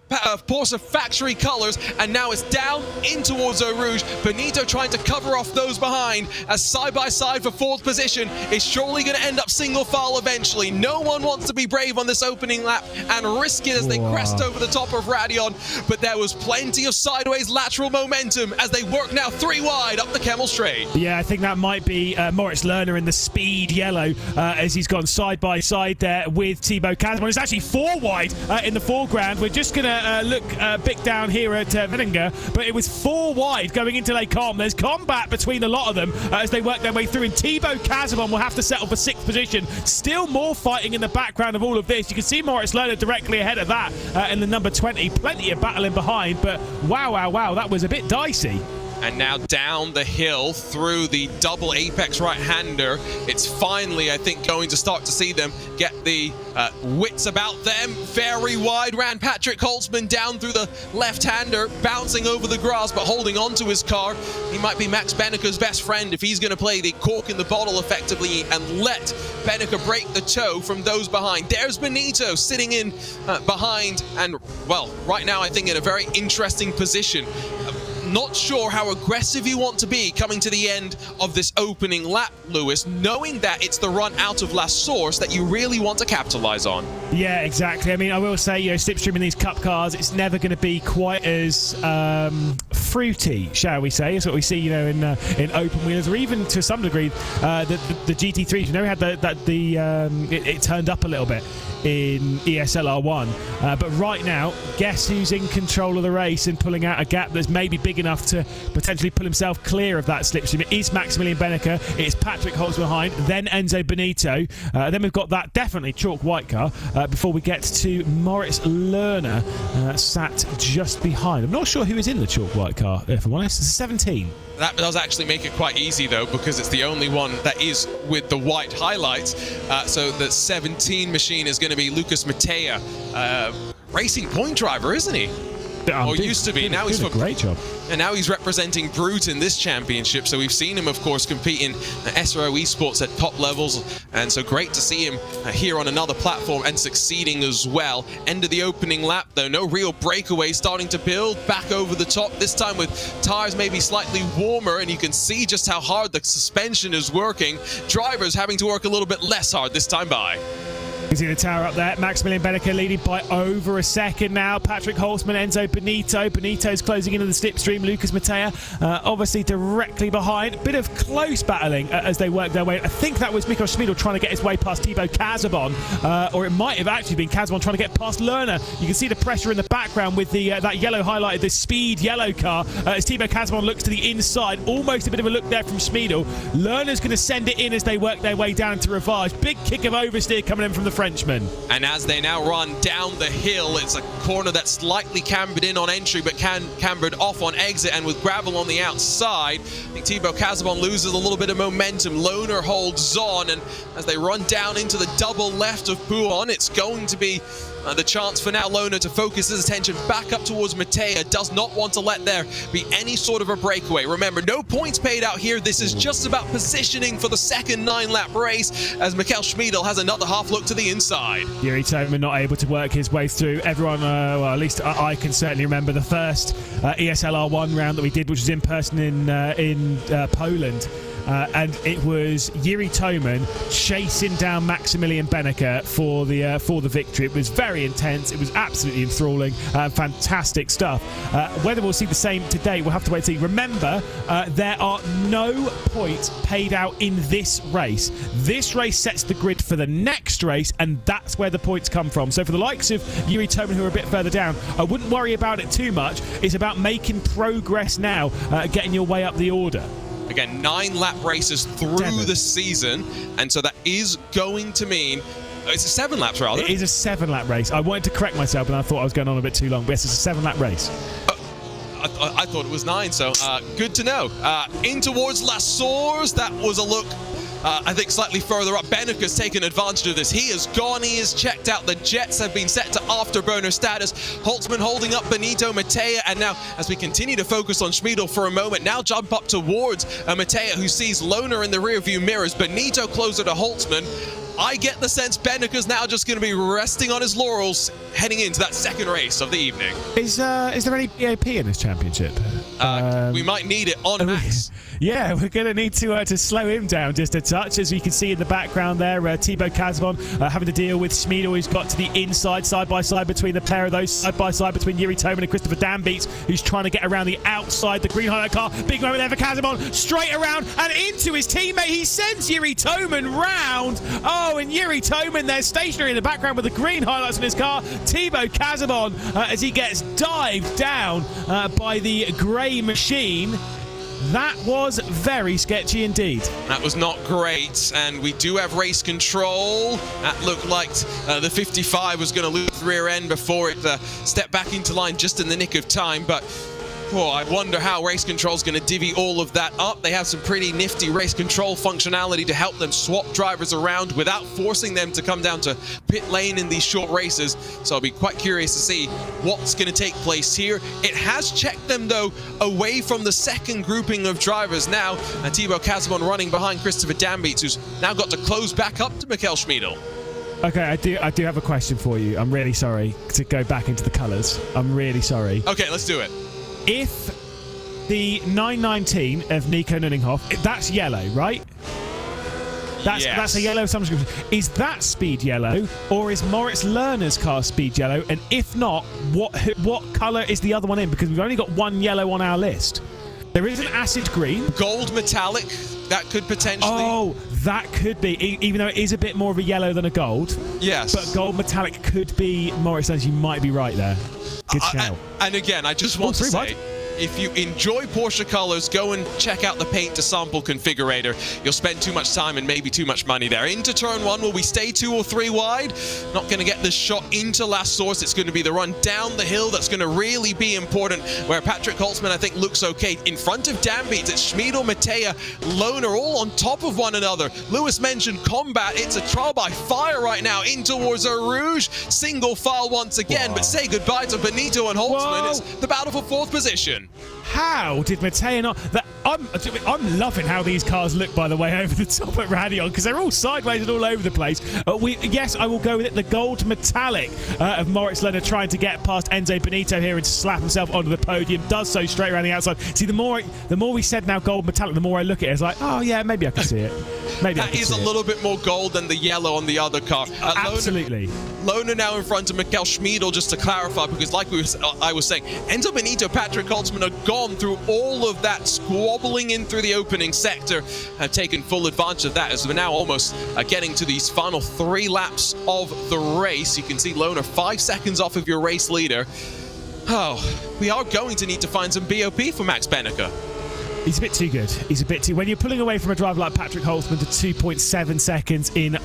Porsche factory colors, and now it's down in towards Eau Rouge. Benito trying to cover off those behind, as side-by-side for 4th position is surely going to end up single file eventually. No one wants to be brave on this opening lap and risk it as they crest over the top of Radion, but there was plenty of sideways lateral momentum as they work now 3 wide up the Kemmel Straight. Yeah, I think that might be Moritz Lerner in the speed yellow as he's gone side-by-side there with Thibaut Casabon. It's actually 4 wide in the foreground. We're just going to look a bit down here at Venninger, but it was 4 wide going into Les Combes. There's combat between a lot of them as they work their way through, and Thibaut Casabon will have to settle for 6th position. Still more fighting in the background of all of this. You can see Moritz Lerner directly ahead of that in the number 20. Plenty of battling behind, but wow, that was a bit dicey. And now down the hill through the double apex right-hander. It's finally, I think, going to start to see them get the wits about them. Very wide ran Patrick Holtzman down through the left-hander, bouncing over the grass but holding onto his car. He might be Max Benneker's best friend if he's going to play the cork in the bottle effectively and let Benneker break the toe from those behind. There's Benito sitting in behind, and, well, right now I think in a very interesting position. Not sure how aggressive you want to be coming to the end of this opening lap, Lewis, knowing that it's the run out of La Source that you really want to capitalize on. Yeah, exactly. I mean, I will say, slipstreaming these cup cars, it's never going to be quite as fruity, shall we say. It's what we see, in open wheels, or even to some degree the GT3s. We had it turned up a little bit in ESLR1, but right now, guess who's in control of the race and pulling out a gap that's maybe big enough to potentially pull himself clear of that slipstream? It is Maximilian Benneker, it's Patrick Holtz behind, then Enzo Benito, then we've got that definitely chalk white car before we get to Moritz Lerner sat just behind. I'm not sure who is in the chalk white car, if I'm honest. It's 17. That does actually make it quite easy, though, because it's the only one that is with the white highlights. So the 17 machine is going to be Lucas Matea, racing point driver, isn't he? Or used to be. Now he's a great job. And now he's representing Brute in this championship. So we've seen him, of course, compete in SRO Esports at top levels. And so great to see him here on another platform and succeeding as well. End of the opening lap, though. No real breakaway starting to build back over the top. This time with tires maybe slightly warmer. And you can see just how hard the suspension is working. Drivers having to work a little bit less hard this time by. You can see the tower up there. Maximilian Benneker leading by over a second now. Patrick Holtzman, Enzo Benito. Benito's closing into the slipstream. Lucas Matea obviously directly behind. Bit of close battling as they work their way. I think that was Mikkel Schmidl trying to get his way past Thibaut Casabon, or it might have actually been Casabon trying to get past Lerner. You can see the pressure in the background with the that yellow highlighted, the speed yellow car, as Thibaut Casabon looks to the inside. Almost a bit of a look there from Schmidl. Lerner's going to send it in as they work their way down to Rivage. Big kick of oversteer coming in from the Frenchman. And as they now run down the hill, it's a corner that's slightly cambered in on entry, but cambered off on exit, and with gravel on the outside, I think Thibaut Casabon loses a little bit of momentum. Lerner holds on, and as they run down into the double left of Pouhon, it's going to be the chance for now Lerner to focus his attention back up towards Matea. Does not want to let there be any sort of a breakaway. Remember, no points paid out here. This is just about positioning for the second 9-lap race, as Mikkel Schmidl has another half look to the inside. Yuri Toman not able to work his way through. Everyone, well, at least I can certainly remember the first ESLR1 round that we did, which was in person in Poland. And it was Yuri Toman chasing down Maximilian Benneker for the victory. It was very intense. It was absolutely enthralling. Fantastic stuff. Whether we'll see the same today, we'll have to wait and see. Remember, there are no points paid out in this race. This race sets the grid for the next race, and that's where the points come from. So for the likes of Yuri Toman, who are a bit further down, I wouldn't worry about it too much. It's about making progress now, getting your way up the order. Again, 9-lap races through the season, and so that is going to mean it's a 7 laps rather. It is a 7-lap race. I wanted to correct myself, and I thought I was going on a bit too long, but yes, it's a 7-lap race. I thought it was 9, so good to know. In towards La Source, that was a look, I think, slightly further up. Benneker's taken advantage of this. He has gone, he has checked out. The jets have been set to afterburner status. Holtzman holding up Benito Matea, and now, as we continue to focus on Schmidl for a moment, now jump up towards Matea, who sees Lerner in the rear view mirrors. Benito closer to Holtzman. I get the sense Benneke's now just going to be resting on his laurels heading into that second race of the evening. Is there any BOP in this championship? We might need it on Max. Yeah, we're going to need to slow him down just a touch. As we can see in the background there, Thibaut Casabon having to deal with Schmiedel, who's got to the inside, side by side between the pair of those, side by side between Yuri Toman and Christopher Dambeats, who's trying to get around the outside. The green highlight car, big moment there for Casabon, straight around and into his teammate. He sends Yuri Toman round. Oh, and Yuri Toman there stationary in the background with the green highlights on his car. Thibaut Casabon as he gets dived down by the grey machine. That was very sketchy indeed. That was not great, and we do have race control. That looked like the 55 was going to lose the rear end before it stepped back into line just in the nick of time, but I wonder how race control is going to divvy all of that up. They have some pretty nifty race control functionality to help them swap drivers around without forcing them to come down to pit lane in these short races. So I'll be quite curious to see what's going to take place here. It has checked them, though, away from the second grouping of drivers now. And Thibaut Casabon running behind Christopher Dambeats, who's now got to close back up to Michael Schmiedel. Okay, I do have a question for you. I'm really sorry to go back into the colours. I'm really sorry. Okay, let's do it. If the 919 of Nico Nunninghoff, that's yellow, right? That's a yellow subscription. Is that speed yellow, or is Moritz Lerner's car speed yellow? And if not, what colour is the other one in? Because we've only got one yellow on our list. There is an acid green. Gold metallic, that could potentially... Oh, that could be, even though it is a bit more of a yellow than a gold. Yes. But gold metallic could be Moritz Lerner's. You might be right there. Good shout. And again, I just want to say, if you enjoy Porsche colors, go and check out the Paint to Sample configurator. You'll spend too much time and maybe too much money there. Into turn one, will we stay 2 or 3 wide? Not going to get this shot into last source. It's going to be the run down the hill that's going to really be important, where Patrick Holtzman, I think, looks okay. In front of Dambeats, it's Schmiedel, Mattea, Lohner, all on top of one another. Lewis mentioned combat. It's a trial by fire right now in towards a Rouge. Single file once again, but say goodbye to Benito and Holtzman. Whoa. It's the battle for 4th position. How did Mattea not... I'm loving how these cars look, by the way, over the top at Radeon, because they're all sideways and all over the place. Yes, I will go with it. The gold metallic of Moritz Lerner trying to get past Enzo Benito here and slap himself onto the podium. Does so straight around the outside. See, the more we said now gold metallic, the more I look at it, it's like, oh yeah, maybe I can see it. Maybe that is a little bit more gold than the yellow on the other car. Absolutely. Lohner now in front of Michael Schmiedel, just to clarify, because like I was saying, Enzo Benito, Patrick Holtzman are gone through all of that squabbling in through the opening sector, have taken full advantage of that as we're now almost getting to these final 3 laps of the race. You can see Lohner 5 seconds off of your race leader. Oh, we are going to need to find some BOP for Max Benneke. He's a bit too good. He's a bit too... When you're pulling away from a driver like Patrick Holtzman to 2.7 seconds in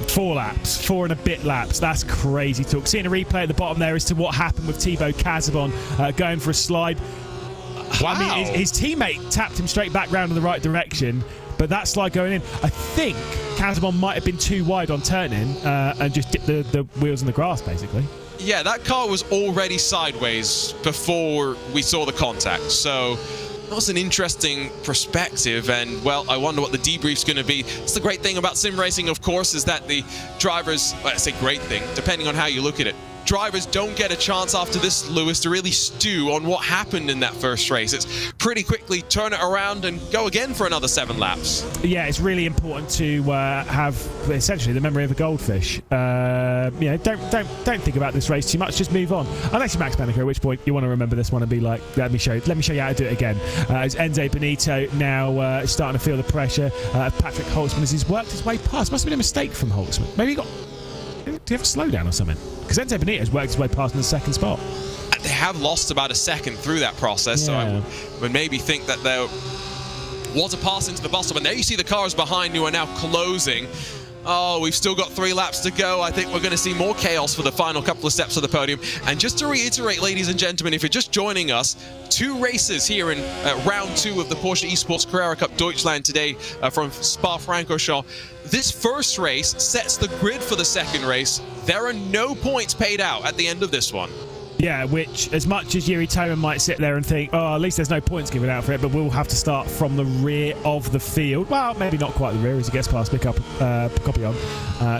4 laps, 4 and a bit laps, that's crazy talk. Seeing a replay at the bottom there as to what happened with Thibaut Casabon going for a slide. Wow. I mean, his teammate tapped him straight back round in the right direction, but that slide going in, I think Casabon might have been too wide on turning and just dipped the wheels in the grass, basically. Yeah, that car was already sideways before we saw the contact, so that was an interesting perspective, and, well, I wonder what the debrief's going to be. It's the great thing about sim racing, of course, is that the drivers, well, I say great thing, depending on how you look at it, drivers don't get a chance after this, Lewis, to really stew on what happened in that first race. It's pretty quickly turn it around and go again for another 7 laps. Yeah, it's really important to have essentially the memory of a goldfish. Don't think about this race too much. Just move on. Unless you're Max Benneke, at which point you want to remember this one and be like, let me show you how to do it again. As Enzo Benito now starting to feel the pressure. Patrick Holtzman as he's worked his way past. Must have been a mistake from Holtzman. Maybe he got... Do you have a slowdown or something? Because Enzo Benito's worked his way past in the second spot. They have lost about a second through that process, so I would maybe think that there was a pass into the bus stop. And there you see the cars behind you are now closing. Oh, we've still got 3 laps to go. I think we're going to see more chaos for the final couple of steps of the podium. And just to reiterate, ladies and gentlemen, if you're just joining us, 2 races here in round 2 of the Porsche Esports Carrera Cup Deutschland today from Spa-Francorchamps. This first race sets the grid for the second race. There are no points paid out at the end of this one. Yeah, which, as much as Yuri Toman might sit there and think, oh, at least there's no points given out for it, but we'll have to start from the rear of the field. Well, maybe not quite the rear as he gets past Pocopion.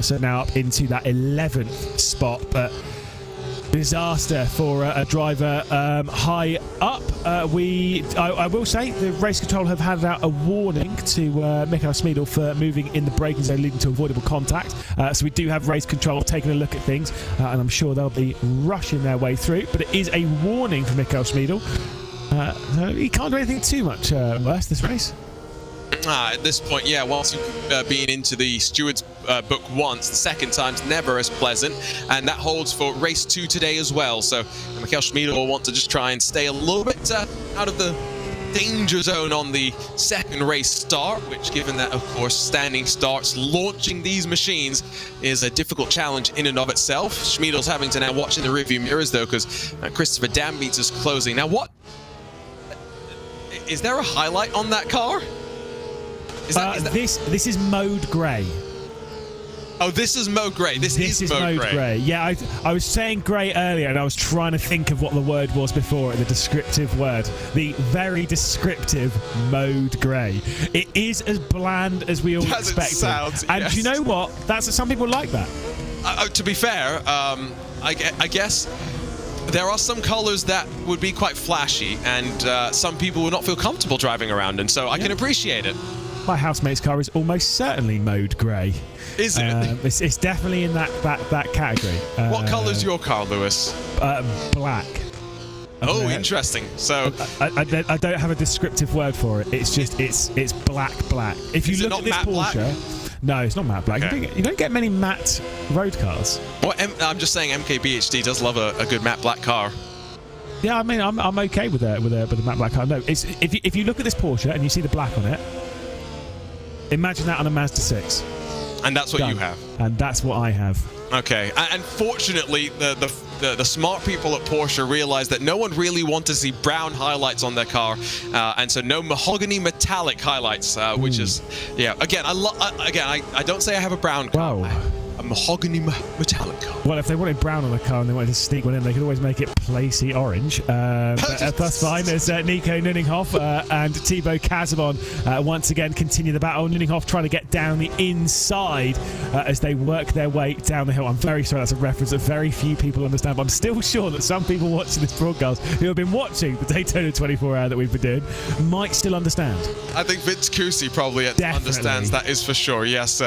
So now up into that 11th spot, but disaster for a driver high up. I will say the race control have handed out a warning to Michael Schmidl for moving in the braking zone, leading to avoidable contact. So we do have race control taking a look at things, and I'm sure they'll be rushing their way through. But it is a warning for Michael Schmidl. So he can't do anything too much worse this race. At this point, yeah, once you've been into the steward's book once, the second time's never as pleasant, and that holds for race 2 today as well. So Michael Schmidl will want to just try and stay a little bit out of the danger zone on the second race start, which, given that, of course, standing starts, launching these machines is a difficult challenge in and of itself. Schmidl's having to now watch in the rearview mirrors, though, because Christopher Dambeats is closing. Now, what? Is there a highlight on that car? Is that... This is mode grey. Oh, this is mode grey. This is mode grey. Yeah, I was saying grey earlier, and I was trying to think of what the word was before, the descriptive word. The very descriptive mode grey. It is as bland as we all expected. Sound, and yes. You know what? Some people like that. To be fair, I guess there are some colours that would be quite flashy, and some people would not feel comfortable driving around, and so I can appreciate it. My housemate's car is almost certainly mode grey. Is it? It's definitely in that category. What colour's your car, Lewis? Black. Oh, interesting. So I don't have a descriptive word for it. It's just it's black. If you look at this Porsche, black? No, it's not matte black. Okay. You don't get many matte road cars. Well, I'm just saying MKBHD does love a good matte black car. Yeah, I mean I'm okay with a matte black car. No, it's if you look at this Porsche and you see the black on it, imagine that on a Mazda 6. And that's what you have. And that's what I have. Okay. And fortunately, the smart people at Porsche realized that no one really wanted to see brown highlights on their car, and so no mahogany metallic highlights, which is, yeah. Again, I don't say I have a brown car. Wow. A mahogany metallic car. Well, if they wanted brown on the car and they wanted to sneak one in, they could always make it placey orange. But that's fine. There's Nico Nuninghoff and Thibaut Casabon once again continue the battle. Nuninghoff trying to get down the inside as they work their way down the hill. I'm very sorry, that's a reference that very few people understand, but I'm still sure that some people watching this broadcast who have been watching the Daytona 24-hour that we've been doing might still understand. I think Vince Cusi probably understands that, is for sure. Yes.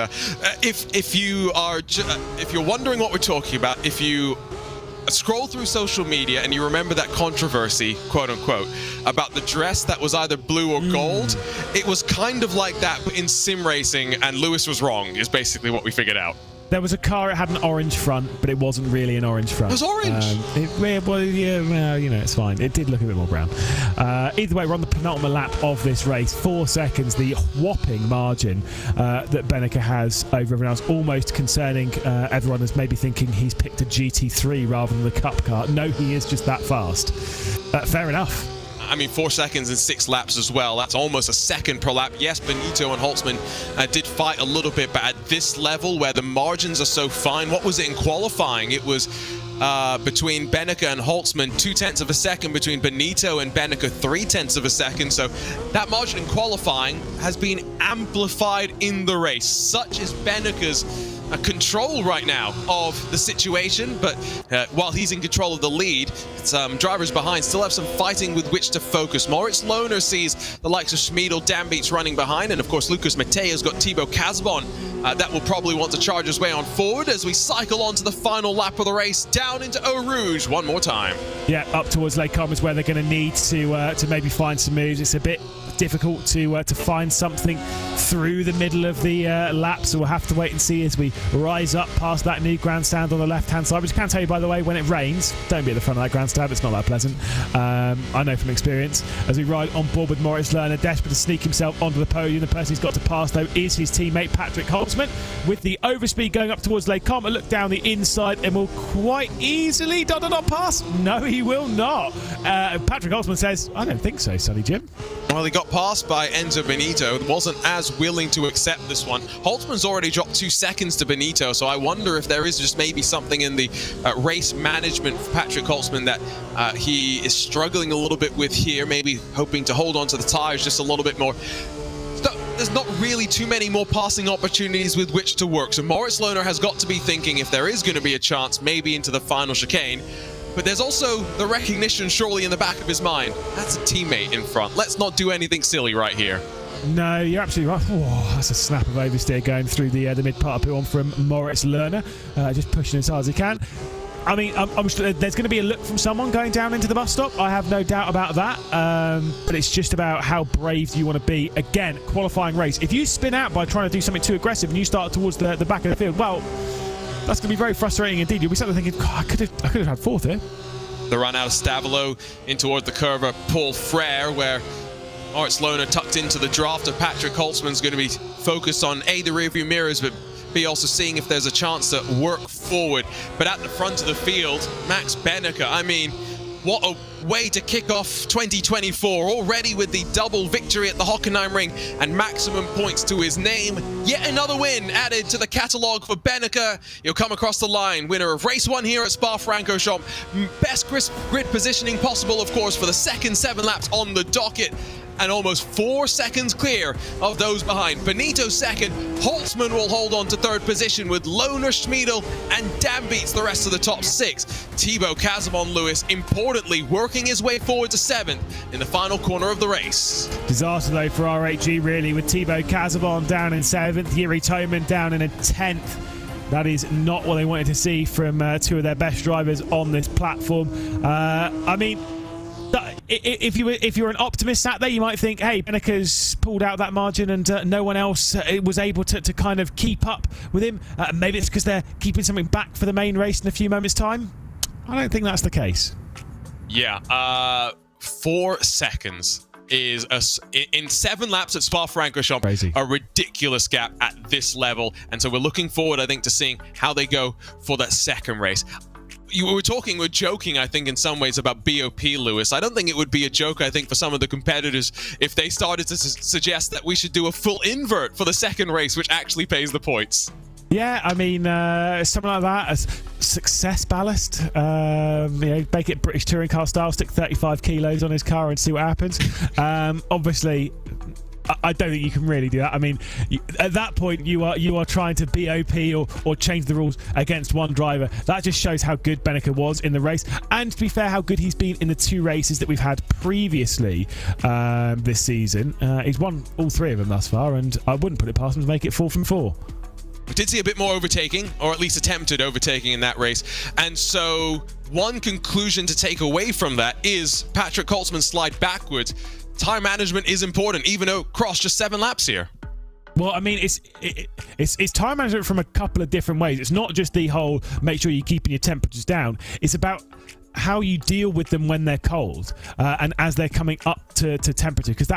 If you're wondering what we're talking about, if you scroll through social media and you remember that controversy, quote unquote, about the dress that was either blue or gold, it was kind of like that, but in sim racing, and Lewis was wrong, is basically what we figured out. There was a car, it had an orange front, but it wasn't really an orange front. It was orange? It's fine. It did look a bit more brown. Either way, we're on the penultimate lap of this race. 4 seconds, the whopping margin that Beneke has over everyone else, almost concerning everyone as maybe thinking he's picked a GT3 rather than the Cup car. No, he is just that fast. Fair enough. I mean, 4 seconds and 6 laps as well. That's almost a second per lap. Yes, Benito and Holtzman did fight a little bit, but at this level where the margins are so fine, what was it in qualifying? It was between Beneke and Holtzman, 0.2 of a second. Between Benito and Beneke, 0.3 of a second. So that margin in qualifying has been amplified in the race. Such is Beneke's control right now of the situation, but while he's in control of the lead, some drivers behind still have some fighting with which to focus. Moritz Lohner sees the likes of Schmidl, Dambeats running behind, and of course Lucas Matea's got Thibaut Casabon that will probably want to charge his way on forward as we cycle on to the final lap of the race down into Eau Rouge one more time. Yeah, up towards Les Combes is where they're going to need to maybe find some moves. It's a bit difficult to find something through the middle of the lap, so we'll have to wait and see as we rise up past that new grandstand on the left-hand side, which I can tell you, by the way, when it rains, don't be at the front of that grandstand. It's not that pleasant. I know from experience. As we ride on board with Moritz Lohner, desperate to sneak himself onto the podium. The person he's got to pass, though, is his teammate Patrick Holtzman, with the overspeed going up towards Les Combes. A look down the inside and will quite easily pass. No, he will not. Patrick Holtzman says, I don't think so, Sonny Jim. Well, he got got passed by Enzo Benito, wasn't as willing to accept this one. Holtzman's already dropped 2 seconds to Benito, so I wonder if there is just maybe something in the race management for Patrick Holtzman that he is struggling a little bit with here, maybe hoping to hold on to the tires just a little bit more. There's not really too many more passing opportunities with which to work, so Moritz Lohner has got to be thinking if there is going to be a chance, maybe into the final chicane. But there's also the recognition surely in the back of his mind. That's a teammate in front. Let's not do anything silly right here. No, you're absolutely right. Oh, that's a snap of oversteer going through the mid part of P1 from Moritz Lohner, just pushing as hard as he can. I mean, I'm sure there's going to be a look from someone going down into the bus stop. I have no doubt about that. But it's just about how brave you want to be. Again, qualifying race. If you spin out by trying to do something too aggressive and you start towards the back of the field, well, that's going to be very frustrating indeed. You'll be sort of thinking, I could have had 4th here. The run out of Stavolo in toward the curve of Paul Frere, where Moritz Lohner tucked into the draft of Patrick Holtzman's going to be focused on A, the rearview mirrors, but B, also seeing if there's a chance to work forward. But at the front of the field, Max Benecke, I mean, what a way to kick off 2024, already with the double victory at the Hockenheim Ring and maximum points to his name. Yet another win added to the catalogue for Benecke. He'll come across the line, winner of race 1 here at Spa-Francorchamps. Best grid positioning possible, of course, for the second 7 laps on the docket. And almost 4 seconds clear of those behind. Benito second, Holtzman will hold on to 3rd position with Lohner, Schmiedel, and Dan beats the rest of the top 6. Thibaut Casabon-Lewis, importantly, working his way forward to 7th in the final corner of the race. Disaster though for RHG really, with Thibaut Casabon down in 7th, Yuri Toman down in a 10th. That is not what they wanted to see from 2 of their best drivers on this platform. I mean, if you're an optimist sat there, you might think, hey, Benecke's pulled out that margin and no one else was able to kind of keep up with him. Maybe it's because they're keeping something back for the main race in a few moments' time. I don't think that's the case. Yeah, 4 seconds is in 7 laps at Spa-Francorchamps, a ridiculous gap at this level. And so we're looking forward, I think, to seeing how they go for that second race. We're joking, I think, in some ways about BOP, Lewis. I don't think it would be a joke, I think, for some of the competitors if they started to suggest that we should do a full invert for the second race, which actually pays the points. Yeah, I mean, something like that, as success ballast, make it British touring car style, stick 35 kilos on his car and see what happens. Obviously, I don't think you can really do that. I mean, at that point, you are trying to BOP or change the rules against one driver. That just shows how good Benecke was in the race, and to be fair, how good he's been in the 2 races that we've had previously this season. He's won all 3 of them thus far, and I wouldn't put it past him to make it 4 from 4. We did see a bit more overtaking, or at least attempted overtaking in that race. And so one conclusion to take away from that is Patrick Holtzman's slide backwards. Tire management is important, even though Cross just 7 laps here. Well, I mean, it's time management from a couple of different ways. It's not just the whole make sure you're keeping your temperatures down. It's about how you deal with them when they're cold and as they're coming up to temperature. Because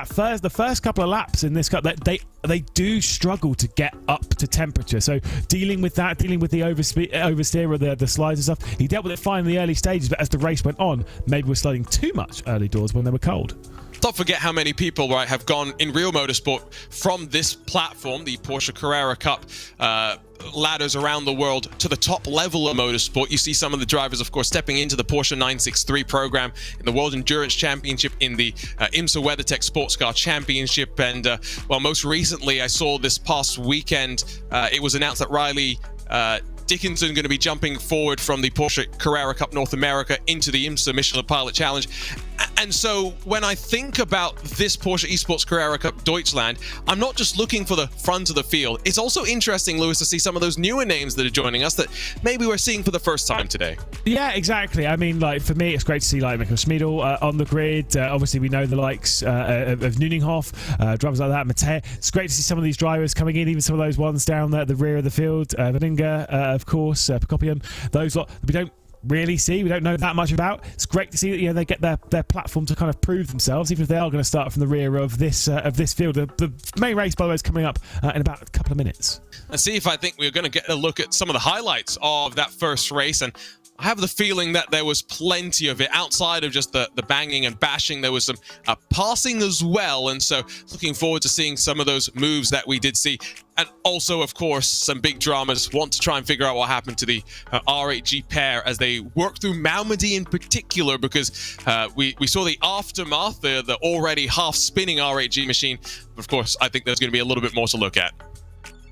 the first couple of laps in this cup, they do struggle to get up to temperature. So dealing with that, dealing with the oversteer or the slides and stuff, he dealt with it fine in the early stages. But as the race went on, maybe we're sliding too much early doors when they were cold. Don't forget how many people, right, have gone in real motorsport from this platform, the Porsche Carrera Cup ladders around the world, to the top level of motorsport. You see some of the drivers, of course, stepping into the Porsche 963 program in the World Endurance Championship, in the IMSA WeatherTech Sports Car Championship. And, well, most recently, I saw this past weekend, it was announced that Riley Dickinson going to be jumping forward from the Porsche Carrera Cup North America into the IMSA Michelin Pilot Challenge. And so when I think about this Porsche Esports Carrera Cup Deutschland, I'm not just looking for the front of the field. It's also interesting, Lewis, to see some of those newer names that are joining us that maybe we're seeing for the first time today. Yeah, exactly. I mean, like, for me, it's great to see like Michael Schmiedel on the grid. Obviously, we know the likes of Nuninghoff, drivers like that, Matej. It's great to see some of these drivers coming in, even some of those ones down there at the rear of the field. Vaninga, of course, Prokopian, those lot we don't really see, we don't know that much about. It's great to see that they get their platform to kind of prove themselves, even if they are going to start from the rear of this field. The main race, by the way, is coming up in about a couple of minutes. Let's see if I think we're going to get a look at some of the highlights of that first race. And I have the feeling that there was plenty of it outside of just the banging and bashing. There was some passing as well. And so looking forward to seeing some of those moves that we did see. And also, of course, some big dramas. Want to try and figure out what happened to the R8G pair as they work through Malmedy in particular, because we saw the aftermath, the already half-spinning R8G machine. But of course, I think there's going to be a little bit more to look at.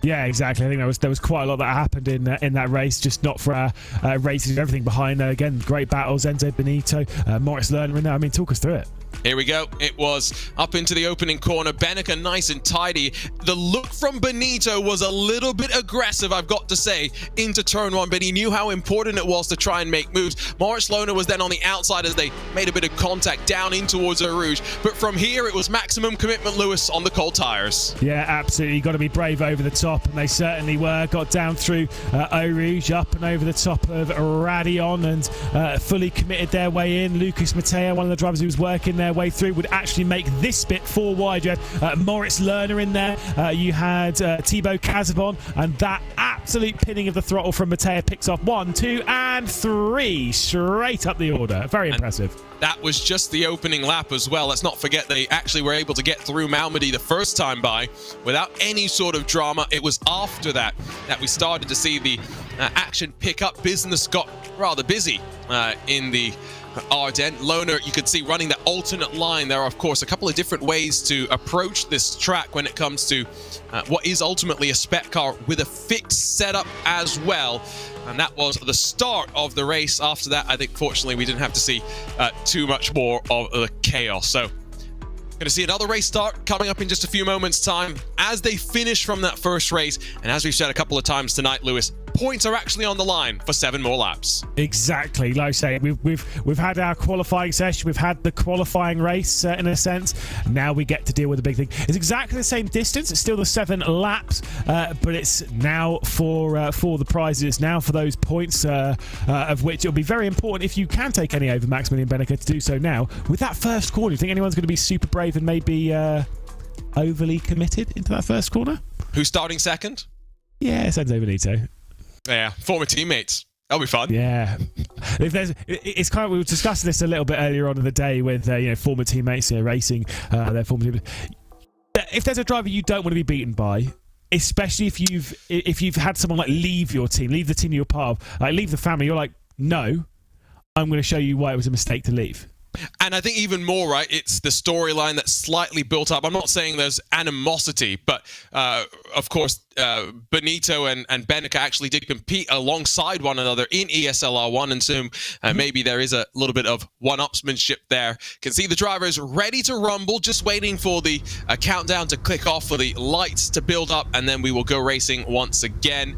Yeah, exactly. I think there was quite a lot that happened in that race, just not for races, everything behind. Again, great battles. Enzo Benito, Moritz Lerner in there. I mean, talk us through it. Here we go. It was up into the opening corner. Bennica nice and tidy. The look from Benito was a little bit aggressive, I've got to say, into turn one, but he knew how important it was to try and make moves. Moritz Lerner was then on the outside as they made a bit of contact down in towards Eau Rouge. But from here, it was maximum commitment, Lewis, on the cold tires. Yeah, absolutely. You've got to be brave over the top, and they certainly were. Got down through Eau Rouge, up and over the top of Radion, and fully committed their way in. Lucas Mateo, one of the drivers who was working their way through, would actually make this bit 4 wide. You had Moritz Lerner in there, you had Thibaut Casabon, and that absolute pinning of the throttle from Mateo picks off 1, 2 and 3 straight up the order. Very impressive. That was just the opening lap as well. Let's not forget they actually were able to get through Malmedy the first time by without any sort of drama. It was after that we started to see the action pick up. Business got rather busy in the Ardennes. Lerner, you could see running that alternate line. There are, of course, a couple of different ways to approach this track when it comes to what is ultimately a spec car with a fixed setup as well. And that was the start of the race. After that, I think, fortunately, we didn't have to see too much more of the chaos. So, going to see another race start coming up in just a few moments' time as they finish from that first race. And as we've said a couple of times tonight, Lewis, points are actually on the line for 7 more laps. Exactly. Like I say, we've had our qualifying session, we've had the qualifying race in a sense. Now we get to deal with the big thing. It's exactly the same distance. It's still the 7 laps, but it's now for the prizes. It's now for those points, of which it'll be very important if you can take any over Maximilian Bennica to do so now. With that first corner, do you think anyone's going to be super brave and maybe overly committed into that first corner? Who's starting second? Yeah, it's Enzo Benito. Yeah, former teammates. That'll be fun. Yeah, it's kind of, we were discussing this a little bit earlier on in the day with former teammates racing their former teammates. If there's a driver you don't want to be beaten by, especially if you've had someone like leave your team, leave the team you're part of, like leave the family, you're like, no, I'm going to show you why it was a mistake to leave. And I think even more, right, it's the storyline that's slightly built up. I'm not saying there's animosity, but of course, Benito and Bennica actually did compete alongside one another in ESLR1, and so maybe there is a little bit of one-upsmanship there. Can see the drivers ready to rumble, just waiting for the countdown to click off, for the lights to build up, and then we will go racing once again.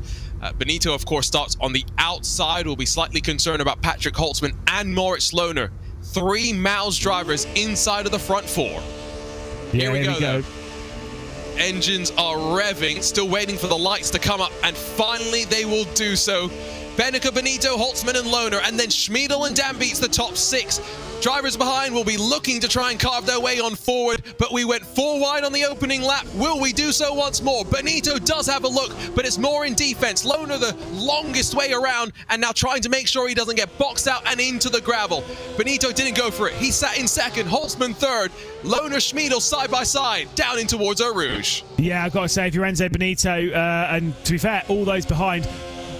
Benito, of course, starts on the outside. We'll be slightly concerned about Patrick Holtzman and Moritz Lerner. 3 Maus drivers inside of the front 4. Here we go. Engines are revving, still waiting for the lights to come up, and finally they will do so. Bennica, Benito, Holtzman and Lerner, and then Schmiedel and Dan beats the top 6. Drivers behind will be looking to try and carve their way on forward, but we went 4 wide on the opening lap. Will we do so once more? Benito does have a look, but it's more in defense. Lerner the longest way around, and now trying to make sure he doesn't get boxed out and into the gravel. Benito didn't go for it. He sat in second, Holtzman third, Lerner, Schmiedel side by side, down in towards Eau Rouge. Yeah, I've got to say, if you're Enzo Benito, and to be fair, all those behind,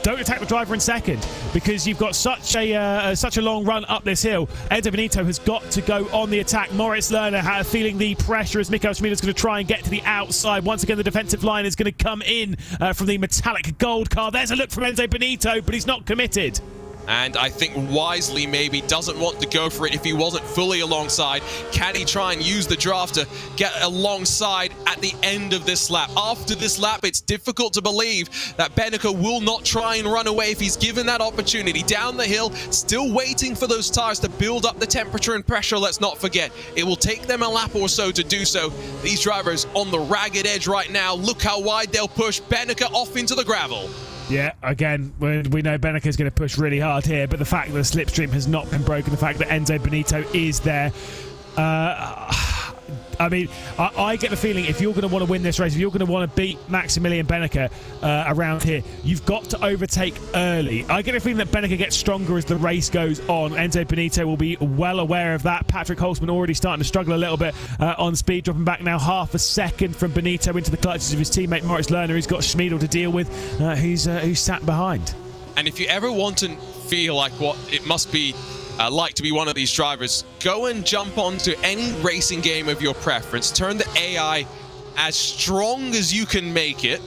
don't attack the driver in second, because you've got such a long run up this hill. Enzo Benito has got to go on the attack. Moritz Lerner feeling the pressure as Mikael Schmiedel's going to try and get to the outside. Once again, the defensive line is going to come in from the metallic gold car. There's a look from Enzo Benito, but he's not committed. And I think wisely maybe doesn't want to go for it if he wasn't fully alongside. Can he try and use the draft to get alongside at the end of this lap? After this lap, it's difficult to believe that Bennica will not try and run away if he's given that opportunity. Down the hill, still waiting for those tires to build up the temperature and pressure. Let's not forget, it will take them a lap or so to do so. These drivers on the ragged edge right now. Look how wide they'll push Bennica off into the gravel. Yeah, again, we know Bennica is going to push really hard here, but the fact that the slipstream has not been broken, the fact that Enzo Benito is there, I mean, I get the feeling if you're going to want to win this race, if you're going to want to beat Maximilian Benneker around here, you've got to overtake early. I get a feeling that Benneker gets stronger as the race goes on. Enzo Benito will be well aware of that. Patrick Holtzman already starting to struggle a little bit on speed, dropping back now half a second from Benito into the clutches of his teammate Moritz Lerner, who's got Schmiedl to deal with, who's sat behind. And if you ever want to feel like what it must be like to be one of these drivers, go and jump onto any racing game of your preference, turn the AI as strong as you can make it,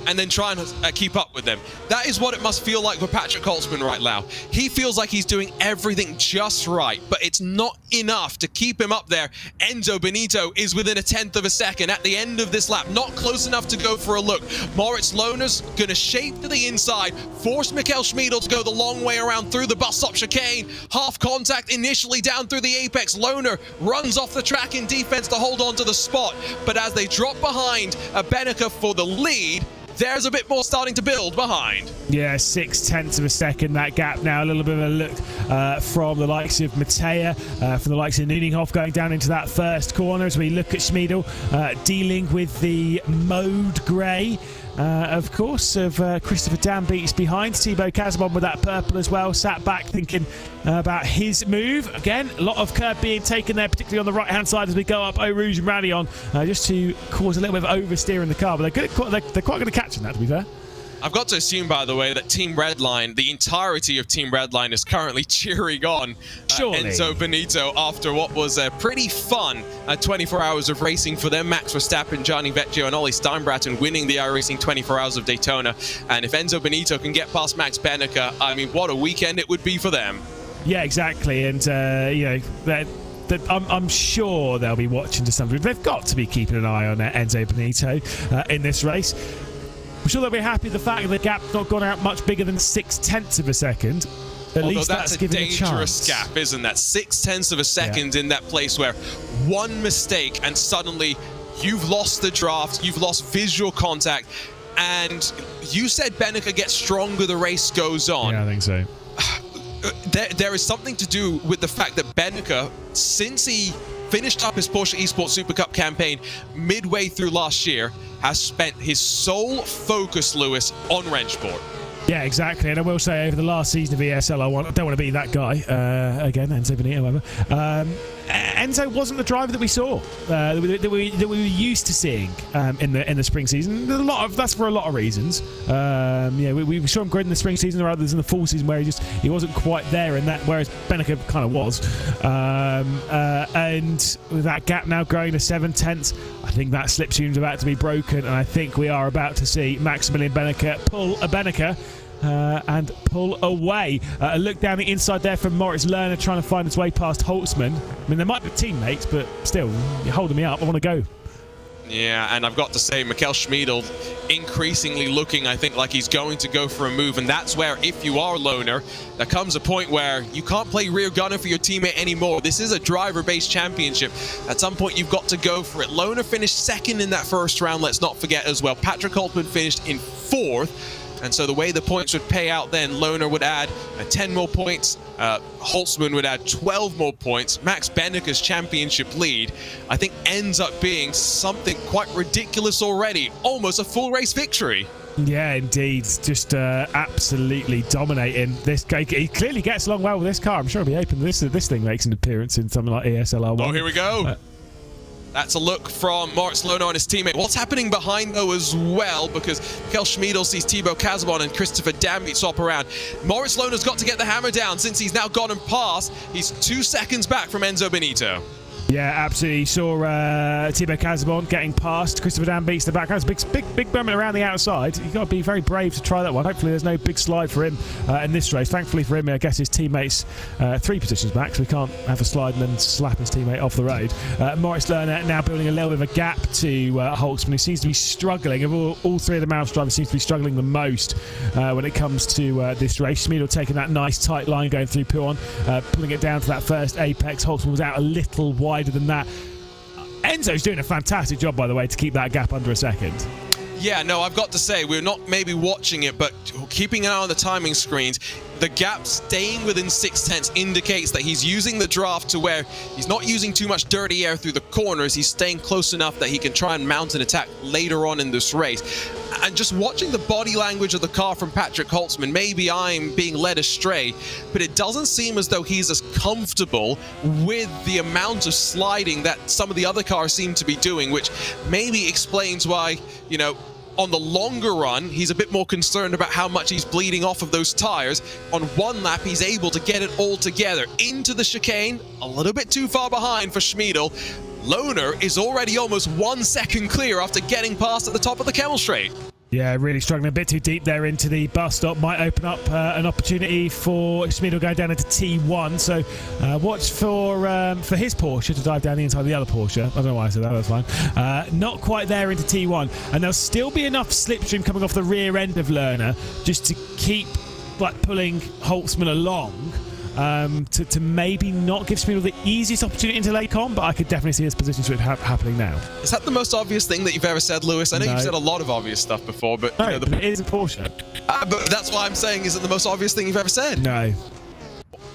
and then try and keep up with them. That is what it must feel like for Patrick Holtzman right now. He feels like he's doing everything just right, but it's not enough to keep him up there. Enzo Benito is within a tenth of a second at the end of this lap, not close enough to go for a look. Moritz Lerner's going to shape to the inside, force Michael Schmiedl to go the long way around through the bus stop chicane. Half contact initially down through the apex. Lerner runs off the track in defense to hold on to the spot, but as they drop behind Benneker for the lead, there's a bit more starting to build behind. Yeah, 0.6 of a second, that gap now. A little bit of a look from the likes of Mattea, from the likes of Nuninghoff going down into that first corner as we look at Schmiedl dealing with the mode grey. Of course, of Christopher Dambeats behind. Thibaut Casabon with that purple as well, sat back thinking about his move. Again, a lot of curb being taken there, particularly on the right-hand side as we go up Eau Rouge and Radion, just to cause a little bit of oversteer in the car. But they're quite good at catching that, to be fair. I've got to assume, by the way, that Team Redline, the entirety of Team Redline, is currently cheering on Enzo Benito after what was a pretty fun 24 hours of racing for them. Max Verstappen, Gianni Vecchio, and Ollie Steinbratton winning the iRacing 24 Hours of Daytona. And if Enzo Benito can get past Max Benneker, I mean, what a weekend it would be for them. Yeah, exactly. And, you know, I'm sure they'll be watching to some degree. They've got to be keeping an eye on Enzo Benito in this race. I'm sure they'll be happy with the fact that the gap's not gone out much bigger than 0.6 of a second. At least that's a dangerous gap, isn't that? 0.6 of a second in that place where one mistake and suddenly you've lost the draft, you've lost visual contact, and you said Benneker gets stronger the race goes on. Yeah, I think so. There is something to do with the fact that Benneker, since he finished up his Porsche Esports Super Cup campaign midway through last year, has spent his sole focus, Lewis, on Rennsport. Yeah, exactly. And I will say, over the last season of ESL, I don't want to be that guy. Again, Enzo Benito, however. Enzo wasn't the driver that we saw, that we were used to seeing in the spring season. That's for a lot of reasons. Yeah, we saw him great in the spring season rather than the fall season, where he wasn't quite there in that, whereas Benneker kind of was. And with that gap now growing to 0.7, I think that slipstream's about to be broken, and I think we are about to see Maximilian Benneker pull a Benneker and pull away. A look down the inside there from Moritz Lerner, trying to find his way past Holtzman. I mean, they might be teammates, but still, you're holding me up. I want to go. Yeah, and I've got to say, Michael Schmiedl increasingly looking, I think, like he's going to go for a move, and that's where, if you are Lerner, there comes a point where you can't play rear gunner for your teammate anymore. This is a driver-based championship. At some point, you've got to go for it. Lerner finished second in that first round, let's not forget as well. Patrick Holtzman finished in fourth. And so the way the points would pay out then, Lerner would add 10 more points, Holtzman would add 12 more points. Max Benneker's championship lead, I think, ends up being something quite ridiculous already, almost a full race victory. Yeah, indeed. Just absolutely dominating this guy. He clearly gets along well with this car. I'm sure he'll be hoping this thing makes an appearance in something like ESL R1. Oh, here we go. That's a look from Moritz Lerner and his teammate. What's happening behind, though, as well, because Michael Schmiedl sees Thibaut Casabon and Christopher Dambeat swap around. Moritz Lerner's got to get the hammer down since he's now gotten past. He's 2 seconds back from Enzo Benito. Yeah, absolutely. Saw Thibaut Casabon getting past Christopher Dambeats in the background. It's a big moment around the outside. You've got to be very brave to try that one. Hopefully there's no big slide for him in this race. Thankfully for him, I guess his teammate's 3 positions back, so we can't have a slide and then slap his teammate off the road. Moritz Lerner now building a little bit of a gap to Holtzman, who seems to be struggling. Of all 3 of the Mouse drivers, seems to be struggling the most when it comes to this race. Schmiedl taking that nice tight line going through Puon, pulling it down to that first apex. Holtzman was out a little wider than that. Enzo's doing a fantastic job, by the way, to keep that gap under a second. Yeah, no, I've got to say, we're not maybe watching it, but keeping an eye on the timing screens, the gap staying within 0.6 indicates that he's using the draft to where he's not using too much dirty air through the corners. He's staying close enough that he can try and mount an attack later on in this race. And just watching the body language of the car from Patrick Holtzman, maybe I'm being led astray, but it doesn't seem as though he's as comfortable with the amount of sliding that some of the other cars seem to be doing, which maybe explains why, you know, on the longer run, he's a bit more concerned about how much he's bleeding off of those tires. On one lap, he's able to get it all together into the chicane, a little bit too far behind for Schmiedel. Loner is already almost 1 second clear after getting past at the top of the Kemmel Straight. Yeah, really struggling a bit too deep there into the bus stop. Might open up an opportunity for Schmiedel going down into T1. So watch for his Porsche to dive down the inside of the other Porsche. I don't know why I said that, that's fine. Not quite there into T1. And there'll still be enough slipstream coming off the rear end of Lerner just to keep like pulling Holtzman along. To maybe not give Schmiedel the easiest opportunity into late con, but I could definitely see this position switch happening now. Is that the most obvious thing that you've ever said, Lewis? I know you've said a lot of obvious stuff before, but, no, you know, but it is a Porsche. But that's why I'm saying, is it the most obvious thing you've ever said? No.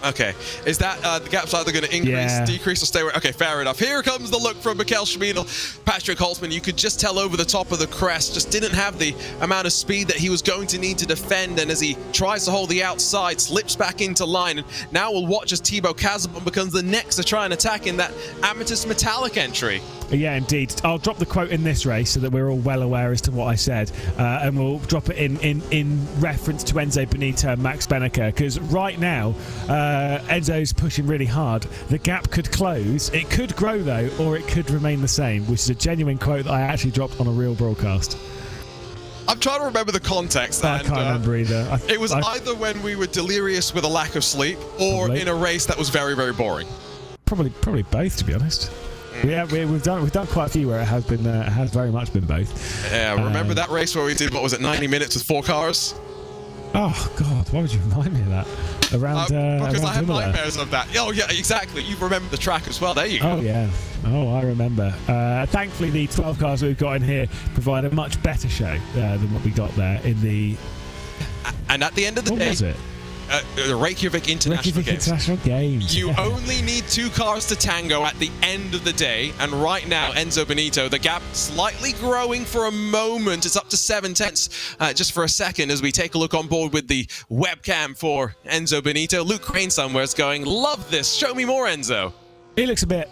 Okay, is that the gap's either going to increase, decrease, or stay where? Okay, fair enough. Here comes the look from Michael Schmiedel. Patrick Holtzman, you could just tell over the top of the crest, just didn't have the amount of speed that he was going to need to defend, and as he tries to hold the outside, slips back into line, and now we'll watch as Thibaut Casabon becomes the next to try and attack in that Amethyst Metallic entry. Yeah, indeed. I'll drop the quote in this race so that we're all well aware as to what I said, and we'll drop it in reference to Enzo Benito and Max Benneker, because right now Enzo's pushing really hard. The gap could close. It could grow though, or it could remain the same, which is a genuine quote that I actually dropped on a real broadcast. I'm trying to remember the context. I can't remember either. It was either when we were delirious with a lack of sleep, or in a race that was very, very boring. Probably both, to be honest. Yeah, we've done quite a few where it has been has very much been both. Yeah, remember that race where we did, what was it, 90 minutes with 4 cars? Oh God, why would you remind me of that? Because I have Imola. nightmares of that. Oh yeah, exactly. You remember the track as well. There you go. Oh yeah. Oh, I remember. Thankfully, the 12 cars we've got in here provide a much better show than what we got there in the. And at the end of the day, what was it? Reykjavik International Games. You only need 2 cars to tango at the end of the day, and right now Enzo Benito, the gap slightly growing for a moment. It's up to 0.7 just for a second as we take a look on board with the webcam for Enzo Benito. Luke Crane somewhere is going, love this, show me more, Enzo. He looks a bit.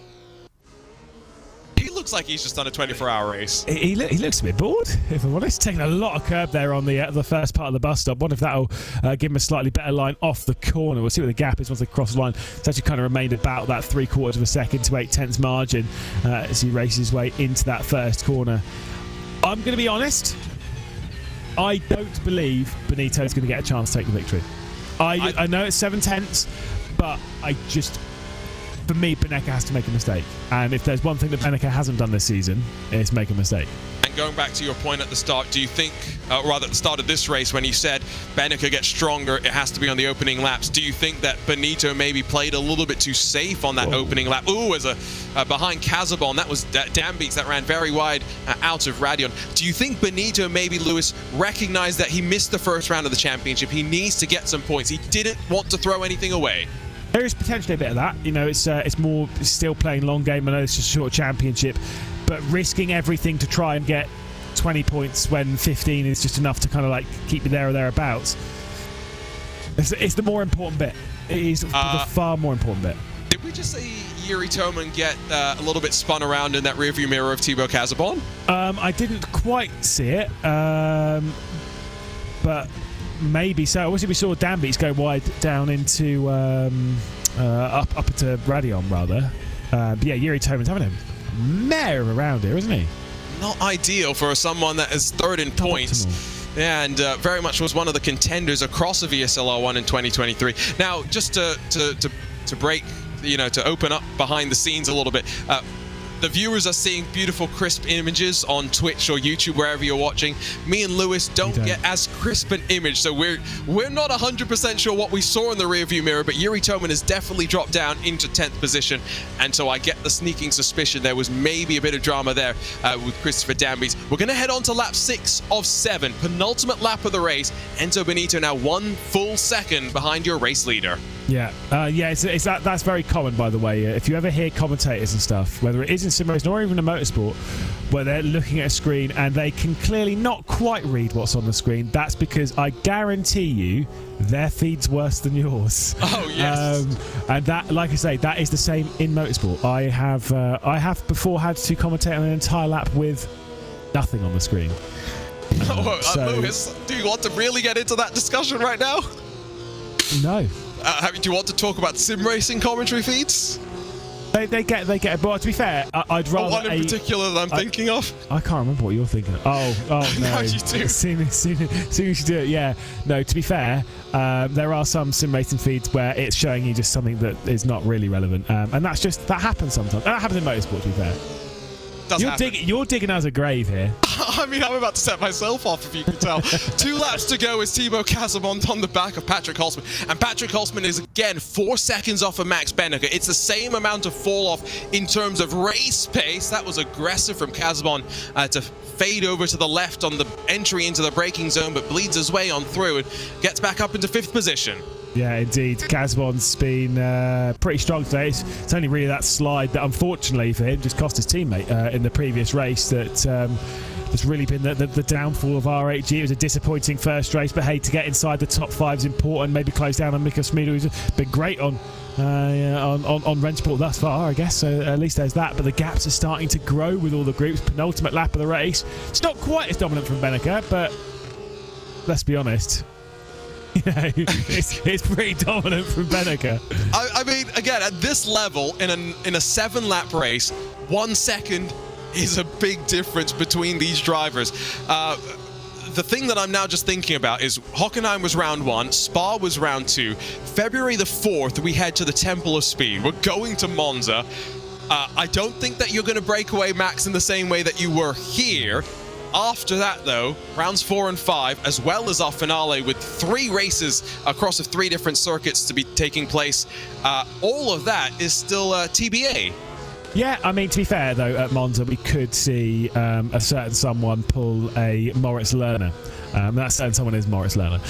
He looks like he's just done a 24-hour race. He looks a bit bored, if I'm honest. Taking a lot of curb there on the first part of the bus stop. Wonder if that'll give him a slightly better line off the corner. We'll see what the gap is once they cross the line. It's actually kind of remained about that 3/4 of a second to 0.8 margin as he races his way into that first corner. I'm going to be honest. I don't believe Benito's going to get a chance to take the victory. I know it's 0.7, but I just... For me, Benneker has to make a mistake. And if there's one thing that Benneker hasn't done this season, it's make a mistake. And going back to your point at the start, do you think, rather at the start of this race, when you said Benneker gets stronger, it has to be on the opening laps, do you think that Benito maybe played a little bit too safe on that opening lap? Ooh, as behind Casabon, that was Dan Beats that ran very wide out of Radion. Do you think Benito, maybe Lewis, recognized that he missed the first round of the championship? He needs to get some points. He didn't want to throw anything away. There is potentially a bit of that. You know, it's more still playing long game. I know it's just a short championship, but risking everything to try and get 20 points when 15 is just enough to kind of like keep you there or thereabouts. It's the more important bit. It is the far more important bit. Did we just see Yuri Toman get a little bit spun around in that rearview mirror of Thibaut Casabon? I didn't quite see it, but maybe so. Obviously, we saw Dan Beats go wide down into up into Radion rather. But yeah, Yuri Toman's having a mare around here, isn't he? Not ideal for someone that is third in points. And very much was one of the contenders across the VSL R1 in 2023. Now, just to break, you know, to open up behind the scenes a little bit, the viewers are seeing beautiful, crisp images on Twitch or YouTube, wherever you're watching. Me and Lewis don't get as crisp an image, so we're not 100% sure what we saw in the rearview mirror, but Yuri Toman has definitely dropped down into 10th position, and so I get the sneaking suspicion there was maybe a bit of drama there with Christopher Dambeats. We're going to head on to lap 6 of 7, penultimate lap of the race. Enzo Benito now 1 full second behind your race leader. Yeah, that's very common, by the way. If you ever hear commentators and stuff, whether it is in sim racing or even in motorsport, where they're looking at a screen and they can clearly not quite read what's on the screen, that's because I guarantee you their feed's worse than yours. Oh, yes. And that, like I say, that is the same in motorsport. I have before had to commentate on an entire lap with nothing on the screen. Lewis, do you want to really get into that discussion right now? No. Do you want to talk about sim racing commentary feeds? They get it. But to be fair, I'd rather one in particular that I'm thinking of. I can't remember what you're thinking of. Oh no. No, you do. As soon as you do it, yeah. No, to be fair, there are some sim racing feeds where it's showing you just something that is not really relevant, and that happens sometimes. That happens in motorsport, to be fair. You're digging us a grave here. I mean, I'm about to set myself off, if you can tell. 2 laps to go is Thibaut Casamont on the back of Patrick Holzman. And Patrick Holzman is, again, 4 seconds off of Max Benneker. It's the same amount of fall-off in terms of race pace. That was aggressive from Casamont to fade over to the left on the entry into the braking zone, but bleeds his way on through and gets back up into 5th position. Yeah, indeed. Casamont's been pretty strong today. It's only really that slide that, unfortunately for him, just cost his teammate in the previous race that's really been the downfall of RHG. It was a disappointing first race, but hey, to get inside the top 5 is important. Maybe close down on Mika Schmidl, who's been great on Rennsport thus far, I guess. So at least there's that. But the gaps are starting to grow with all the groups. Penultimate lap of the race. It's not quite as dominant from Benneker, but let's be honest. You know, it's pretty dominant from Benneker. I mean, again, at this level, in a 7-lap race, 1 second is a big difference between these drivers. The thing that I'm now just thinking about is Hockenheim was round 1, Spa was round 2. February the 4th, we head to the Temple of Speed. We're going to Monza. I don't think that you're going to break away, Max, in the same way that you were here. After that, though, rounds 4 and 5, as well as our finale with 3 races across of 3 different circuits to be taking place, all of that is still TBA. Yeah, I mean, to be fair, though, at Monza, we could see a certain someone pull a Moritz Lerner. That certain someone is Moritz Lerner,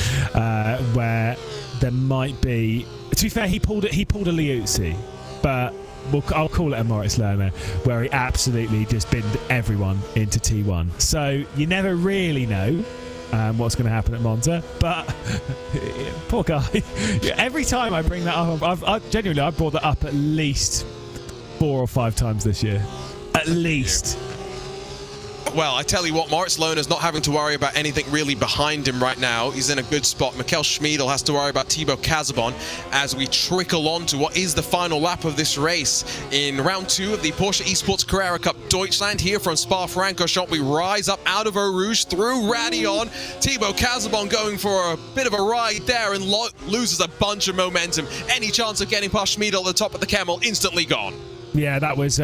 where there might be... To be fair, he pulled a Liuzzi, but... I'll call it a Moritz Lerner, where he absolutely just binned everyone into T1. So you never really know what's going to happen at Monza, but poor guy. Every time I bring that up, I've brought that up at least 4 or 5 times this year. At least. Well, I tell you what, Moritz Lerner's not having to worry about anything really behind him right now. He's in a good spot. Mikel Schmidl has to worry about Thibaut Casamont as we trickle on to what is the final lap of this race in round 2 of the Porsche Esports Carrera Cup Deutschland. Here from Spa-Francorchamps, we rise up out of Eau Rouge through Raidillon. Thibaut Casamont going for a bit of a ride there and loses a bunch of momentum. Any chance of getting past Schmidl at the top of the Camel, instantly gone. Yeah, that was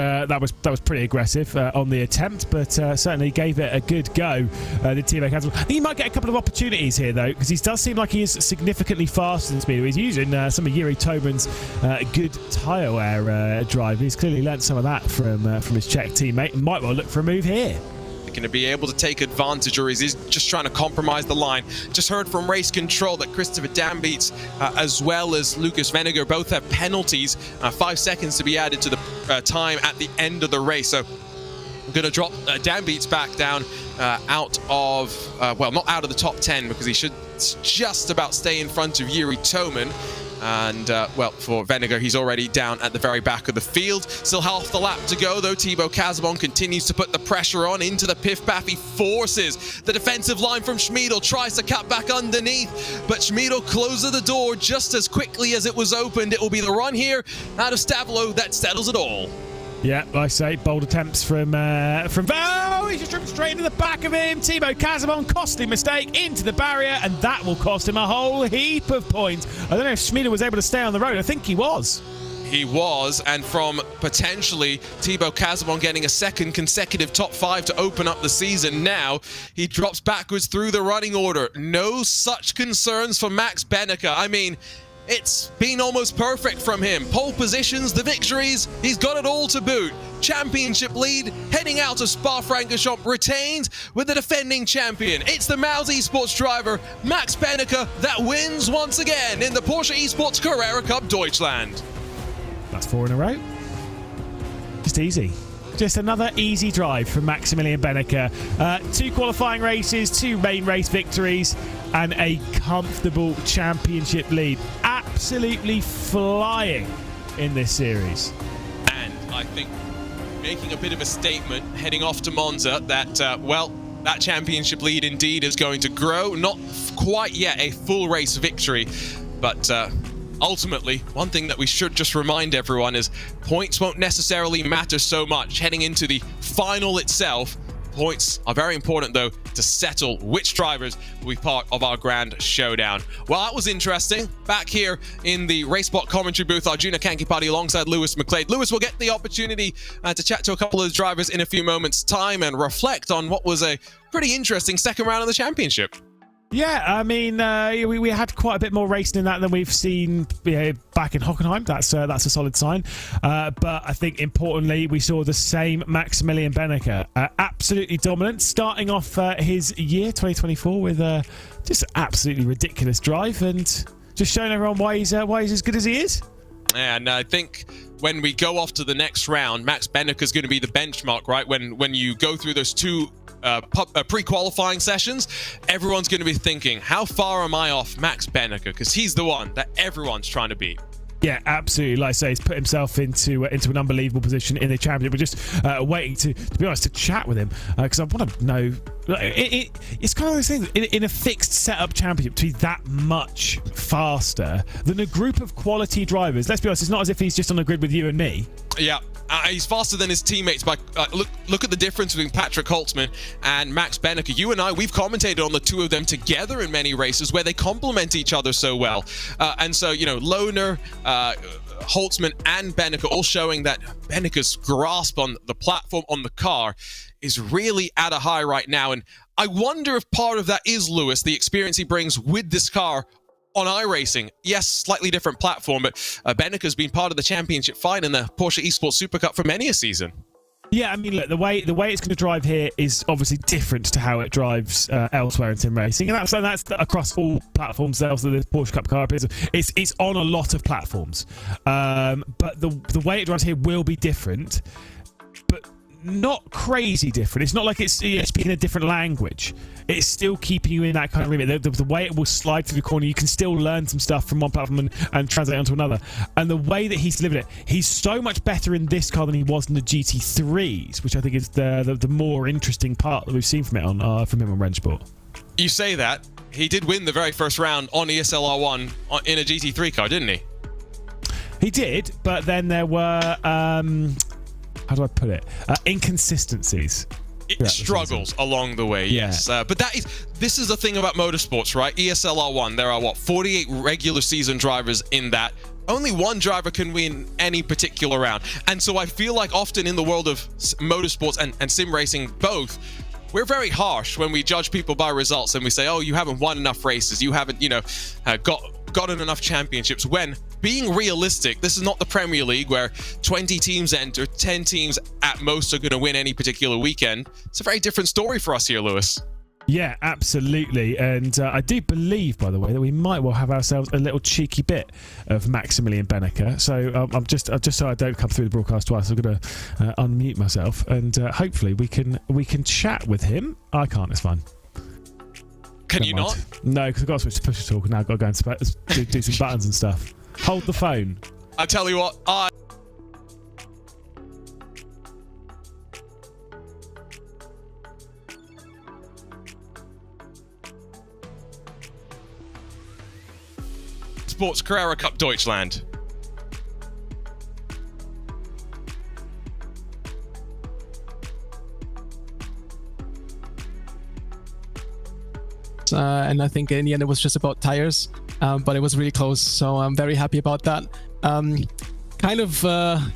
pretty aggressive on the attempt, but certainly gave it a good go. The Thibaut Casamont. I think he might get a couple of opportunities here, though, because he does seem like he is significantly faster than Speedo. He's using some of Yuri Toman's good tyre wear drive. He's clearly learnt some of that from his Czech teammate. Might well look for a move here. Going to be able to take advantage, or is he just trying to compromise the line? Just heard from Race Control that Christopher Dambeats as well as Lucas Venegar both have penalties, 5 seconds to be added to the time at the end of the race. So I'm going to drop Dambeats back down out of, well, not out of the top 10, because he should just about stay in front of Yuri Toman. And, well, for Venegar, he's already down at the very back of the field. Still half the lap to go, though. Thibaut Casamont continues to put the pressure on into the piff-paff. He forces the defensive line from Schmidl, tries to cut back underneath, but Schmidl closes the door just as quickly as it was opened. It will be the run here out of Stavlo that settles it all. Yeah, like I say, bold attempts from oh, he's just driven straight into the back of him. Thibaut Casamont, costly mistake into the barrier, and that will cost him a whole heap of points. I don't know if Schmidl was able to stay on the road. I think he was. He was, and from potentially Thibaut Casabon getting a second consecutive top 5 to open up the season, now he drops backwards through the running order. No such concerns for Max Benecke. I mean, it's been almost perfect from him. Pole positions, the victories, he's got it all to boot. Championship lead, heading out of Spa-Francorchamps, retained with the defending champion. It's the Mouse Esports driver, Max Benecke, that wins once again in the Porsche Esports Carrera Cup Deutschland. That's 4 in a row. Just easy. Just another easy drive from Maximilian Benecke. 2 qualifying races, 2 main race victories, and a comfortable championship lead. Absolutely flying in this series. And I think making a bit of a statement heading off to Monza that, well, that championship lead indeed is going to grow. Not quite yet a full race victory, but ultimately, one thing that we should just remind everyone is points won't necessarily matter so much heading into the final itself. Points are very important, though, to settle which drivers will be part of our grand showdown. Well, that was interesting. Back here in the RaceSpot commentary booth, Arjuna Kankipati alongside Lewis McLeod. Lewis will get the opportunity to chat to a couple of the drivers in a few moments' time and reflect on what was a pretty interesting second round of the championship. Yeah, I mean, we had quite a bit more racing in that than we've seen back in Hockenheim. That's a solid sign. But I think importantly, we saw the same Maximilian Benecke, absolutely dominant, starting off his year 2024 with just absolutely ridiculous drive and just showing everyone why he's as good as he is. And I think when we go off to the next round, Max Benecke is going to be the benchmark, right? When you go through those 2 pre-qualifying sessions, everyone's going to be thinking, how far am I off Max Benecke? Because he's the one that everyone's trying to beat. Yeah, absolutely. Like I say, he's put himself into an unbelievable position in the championship. We're just waiting to be honest, to chat with him because I want to know. It's kind of this thing in a fixed setup championship to be that much faster than a group of quality drivers. Let's be honest, it's not as if he's just on a grid with you and me. Yeah. He's faster than his teammates. By look at the difference between Patrick Holtzman and Max Benecke. You and I, we've commentated on the 2 of them together in many races where they complement each other so well. And so, you know, Lohner, Holtzman and Benecke all showing that Benecke's grasp on the platform, on the car, is really at a high right now. And I wonder if part of that is Lewis, the experience he brings with this car on iRacing. Yes, slightly different platform, but Benecke's been part of the championship fight in the Porsche Esports Super Cup for many a season. Yeah, I mean, look, the way it's going to drive here is obviously different to how it drives elsewhere in sim racing, and that's across all platforms. The Porsche Cup car it's on a lot of platforms, but the way it drives here will be different, but not crazy different. It's not like it's speaking a different language. It's still keeping you in that kind of remit. The way it will slide through the corner, you can still learn some stuff from one platform and translate onto another. And the way that he's delivered it, he's so much better in this car than he was in the GT3s, which I think is the more interesting part that we've seen from him on Rennsport. You say that. He did win the very first round on ESL R1 in a GT3 car, didn't he? He did, but then there were how do I put it? Inconsistencies. Struggles along the way, yes. Yeah. But this is the thing about motorsports, right? ESL R1, there are 48 regular season drivers in that. Only one driver can win any particular round. And so I feel like often in the world of motorsports and sim racing both, we're very harsh when we judge people by results and we say, oh, you haven't won enough races, you haven't, gotten enough championships, when being realistic, this is not the Premier League where 20 teams enter, 10 teams at most are going to win any particular weekend. It's a very different story for us here, Lewis. Yeah, absolutely. And I do believe, by the way, that we might well have ourselves a little cheeky bit of Maximilian Benecke. So I'm just so I don't come through the broadcast twice, I'm going to unmute myself and hopefully we can chat with him. I can't, it's fine. Can you not? No, because I've got to switch to push to talk and now I've got to go and do some buttons and stuff. Hold the phone. I tell you what, Sports Carrera Cup Deutschland. And I think in the end it was just about tires, but it was really close, so I'm very happy about that. kind of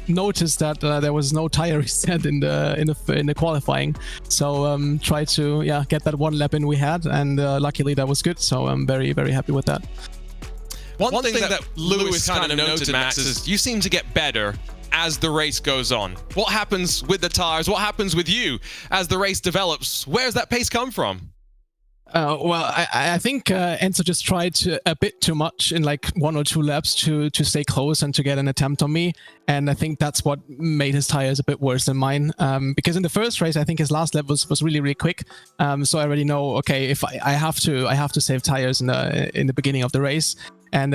noticed that there was no tire reset in the qualifying, so tried to get that one lap in we had, and luckily that was good. So I'm very, very happy with that. One thing that Lewis kind of noted, Max, is you seem to get better as the race goes on. What happens with the tires? What happens with you as the race develops? Where's that pace come from? Well, I think Enzo just tried a bit too much in like 1 or 2 laps to stay close and to get an attempt on me, and I think that's what made his tires a bit worse than mine. Because in the first race, I think his last lap was really, really quick. So I already know, okay, if I have to save tires in the beginning of the race. And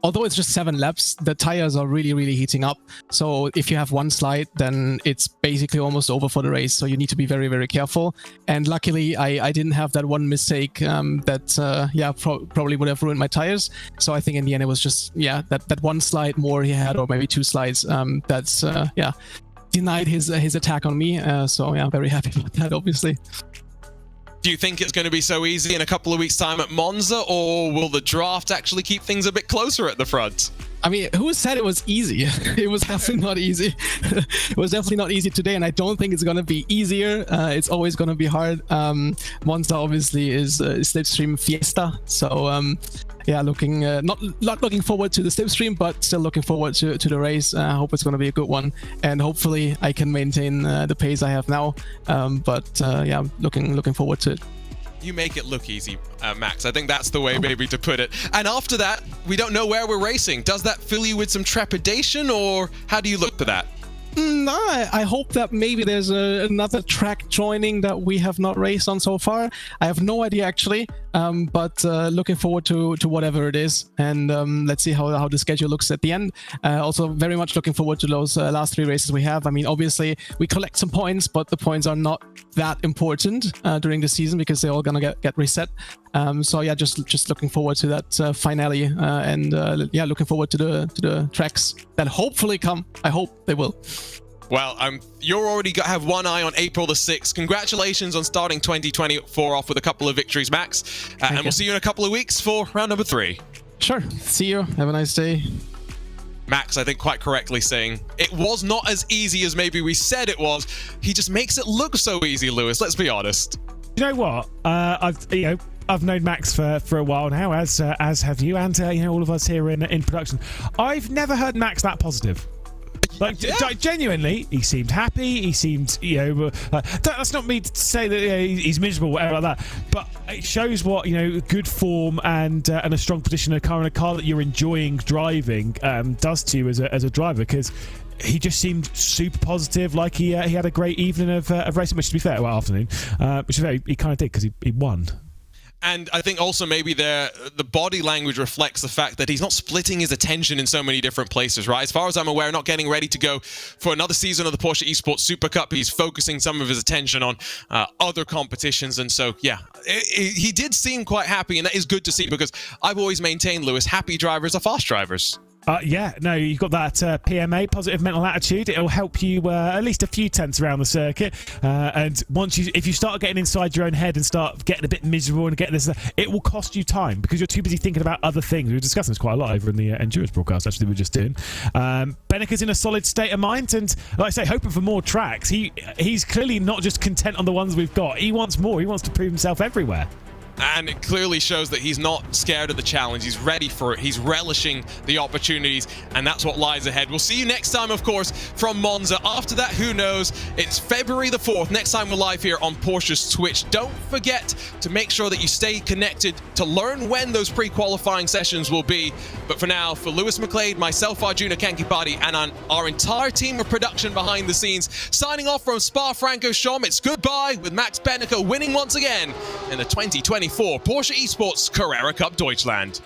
although it's just 7 laps, the tires are really, really heating up. So if you have one slide, then it's basically almost over for the race. So you need to be very, very careful. And luckily, I didn't have that one mistake that probably would have ruined my tires. So I think in the end, it was just, that one slide more he had, or maybe 2 slides, that's denied his attack on me. So yeah, very happy about that, obviously. Do you think it's going to be so easy in a couple of weeks' time at Monza, or will the draft actually keep things a bit closer at the front? I mean, who said it was easy? It was definitely not easy. It was definitely not easy today, and I don't think it's going to be easier. It's always going to be hard. Monza obviously is slipstream fiesta, so not looking forward to the slipstream, but still looking forward to the race. I hope it's going to be a good one, and hopefully I can maintain the pace I have now. Looking forward to it. You make it look easy, Max. I think that's the way maybe to put it. And after that, we don't know where we're racing. Does that fill you with some trepidation, or how do you look to that? No, I hope that maybe there's another track joining that we have not raced on so far. I have no idea actually, but looking forward to whatever it is, and let's see how the schedule looks at the end. Also very much looking forward to those last 3 races we have. I mean, obviously we collect some points, but the points are not that important during the season because they're all gonna get reset. So yeah, just looking forward to that finale, and looking forward to the tracks that hopefully come. I hope they will. Well, you're already have one eye on April the 6th. Congratulations on starting 2024 off with a couple of victories, Max. And we'll see you in a couple of weeks for round number 3. Sure. See you. Have a nice day. Max, I think quite correctly saying it was not as easy as maybe we said it was. He just makes it look so easy, Lewis. Let's be honest. You know what? I've known Max for a while now, as have you, and all of us here in production. I've never heard Max that positive. Like, genuinely, he seemed happy. He seemed, that's not me to say that he's miserable, or whatever like that. But it shows what good form and a strong position in a car that you're enjoying driving does to you as a driver. Because he just seemed super positive, like he had a great evening of racing. Which, to be fair, afternoon, which he kind of did because he won. And I think also maybe the body language reflects the fact that he's not splitting his attention in so many different places, right? As far as I'm aware, not getting ready to go for another season of the Porsche Esports Super Cup. He's focusing some of his attention on other competitions. And so, yeah, he did seem quite happy. And that is good to see, because I've always maintained, Lewis, happy drivers are fast drivers. You've got that PMA, positive mental attitude. It'll help you at least a few tenths around the circuit. And if you start getting inside your own head and start getting a bit miserable and getting this, it will cost you time because you're too busy thinking about other things. We were discussing this quite a lot over in the endurance broadcast. Actually, we were just doing. Benneke's in a solid state of mind, and like I say, hoping for more tracks. He's clearly not just content on the ones we've got. He wants more. He wants to prove himself everywhere. And it clearly shows that he's not scared of the challenge. He's ready for it. He's relishing the opportunities, and that's what lies ahead. We'll see you next time, of course, from Monza. After that, who knows? It's February the 4th. Next time we're live here on Porsche's Twitch. Don't forget to make sure that you stay connected to learn when those pre-qualifying sessions will be. But for now, for Lewis McLeod, myself, Arjuna Kankipati, and our entire team of production behind the scenes, signing off from Spa-Francorchamps, it's goodbye with Max Benneke winning once again in the 2024 Porsche Esports Carrera Cup Deutschland.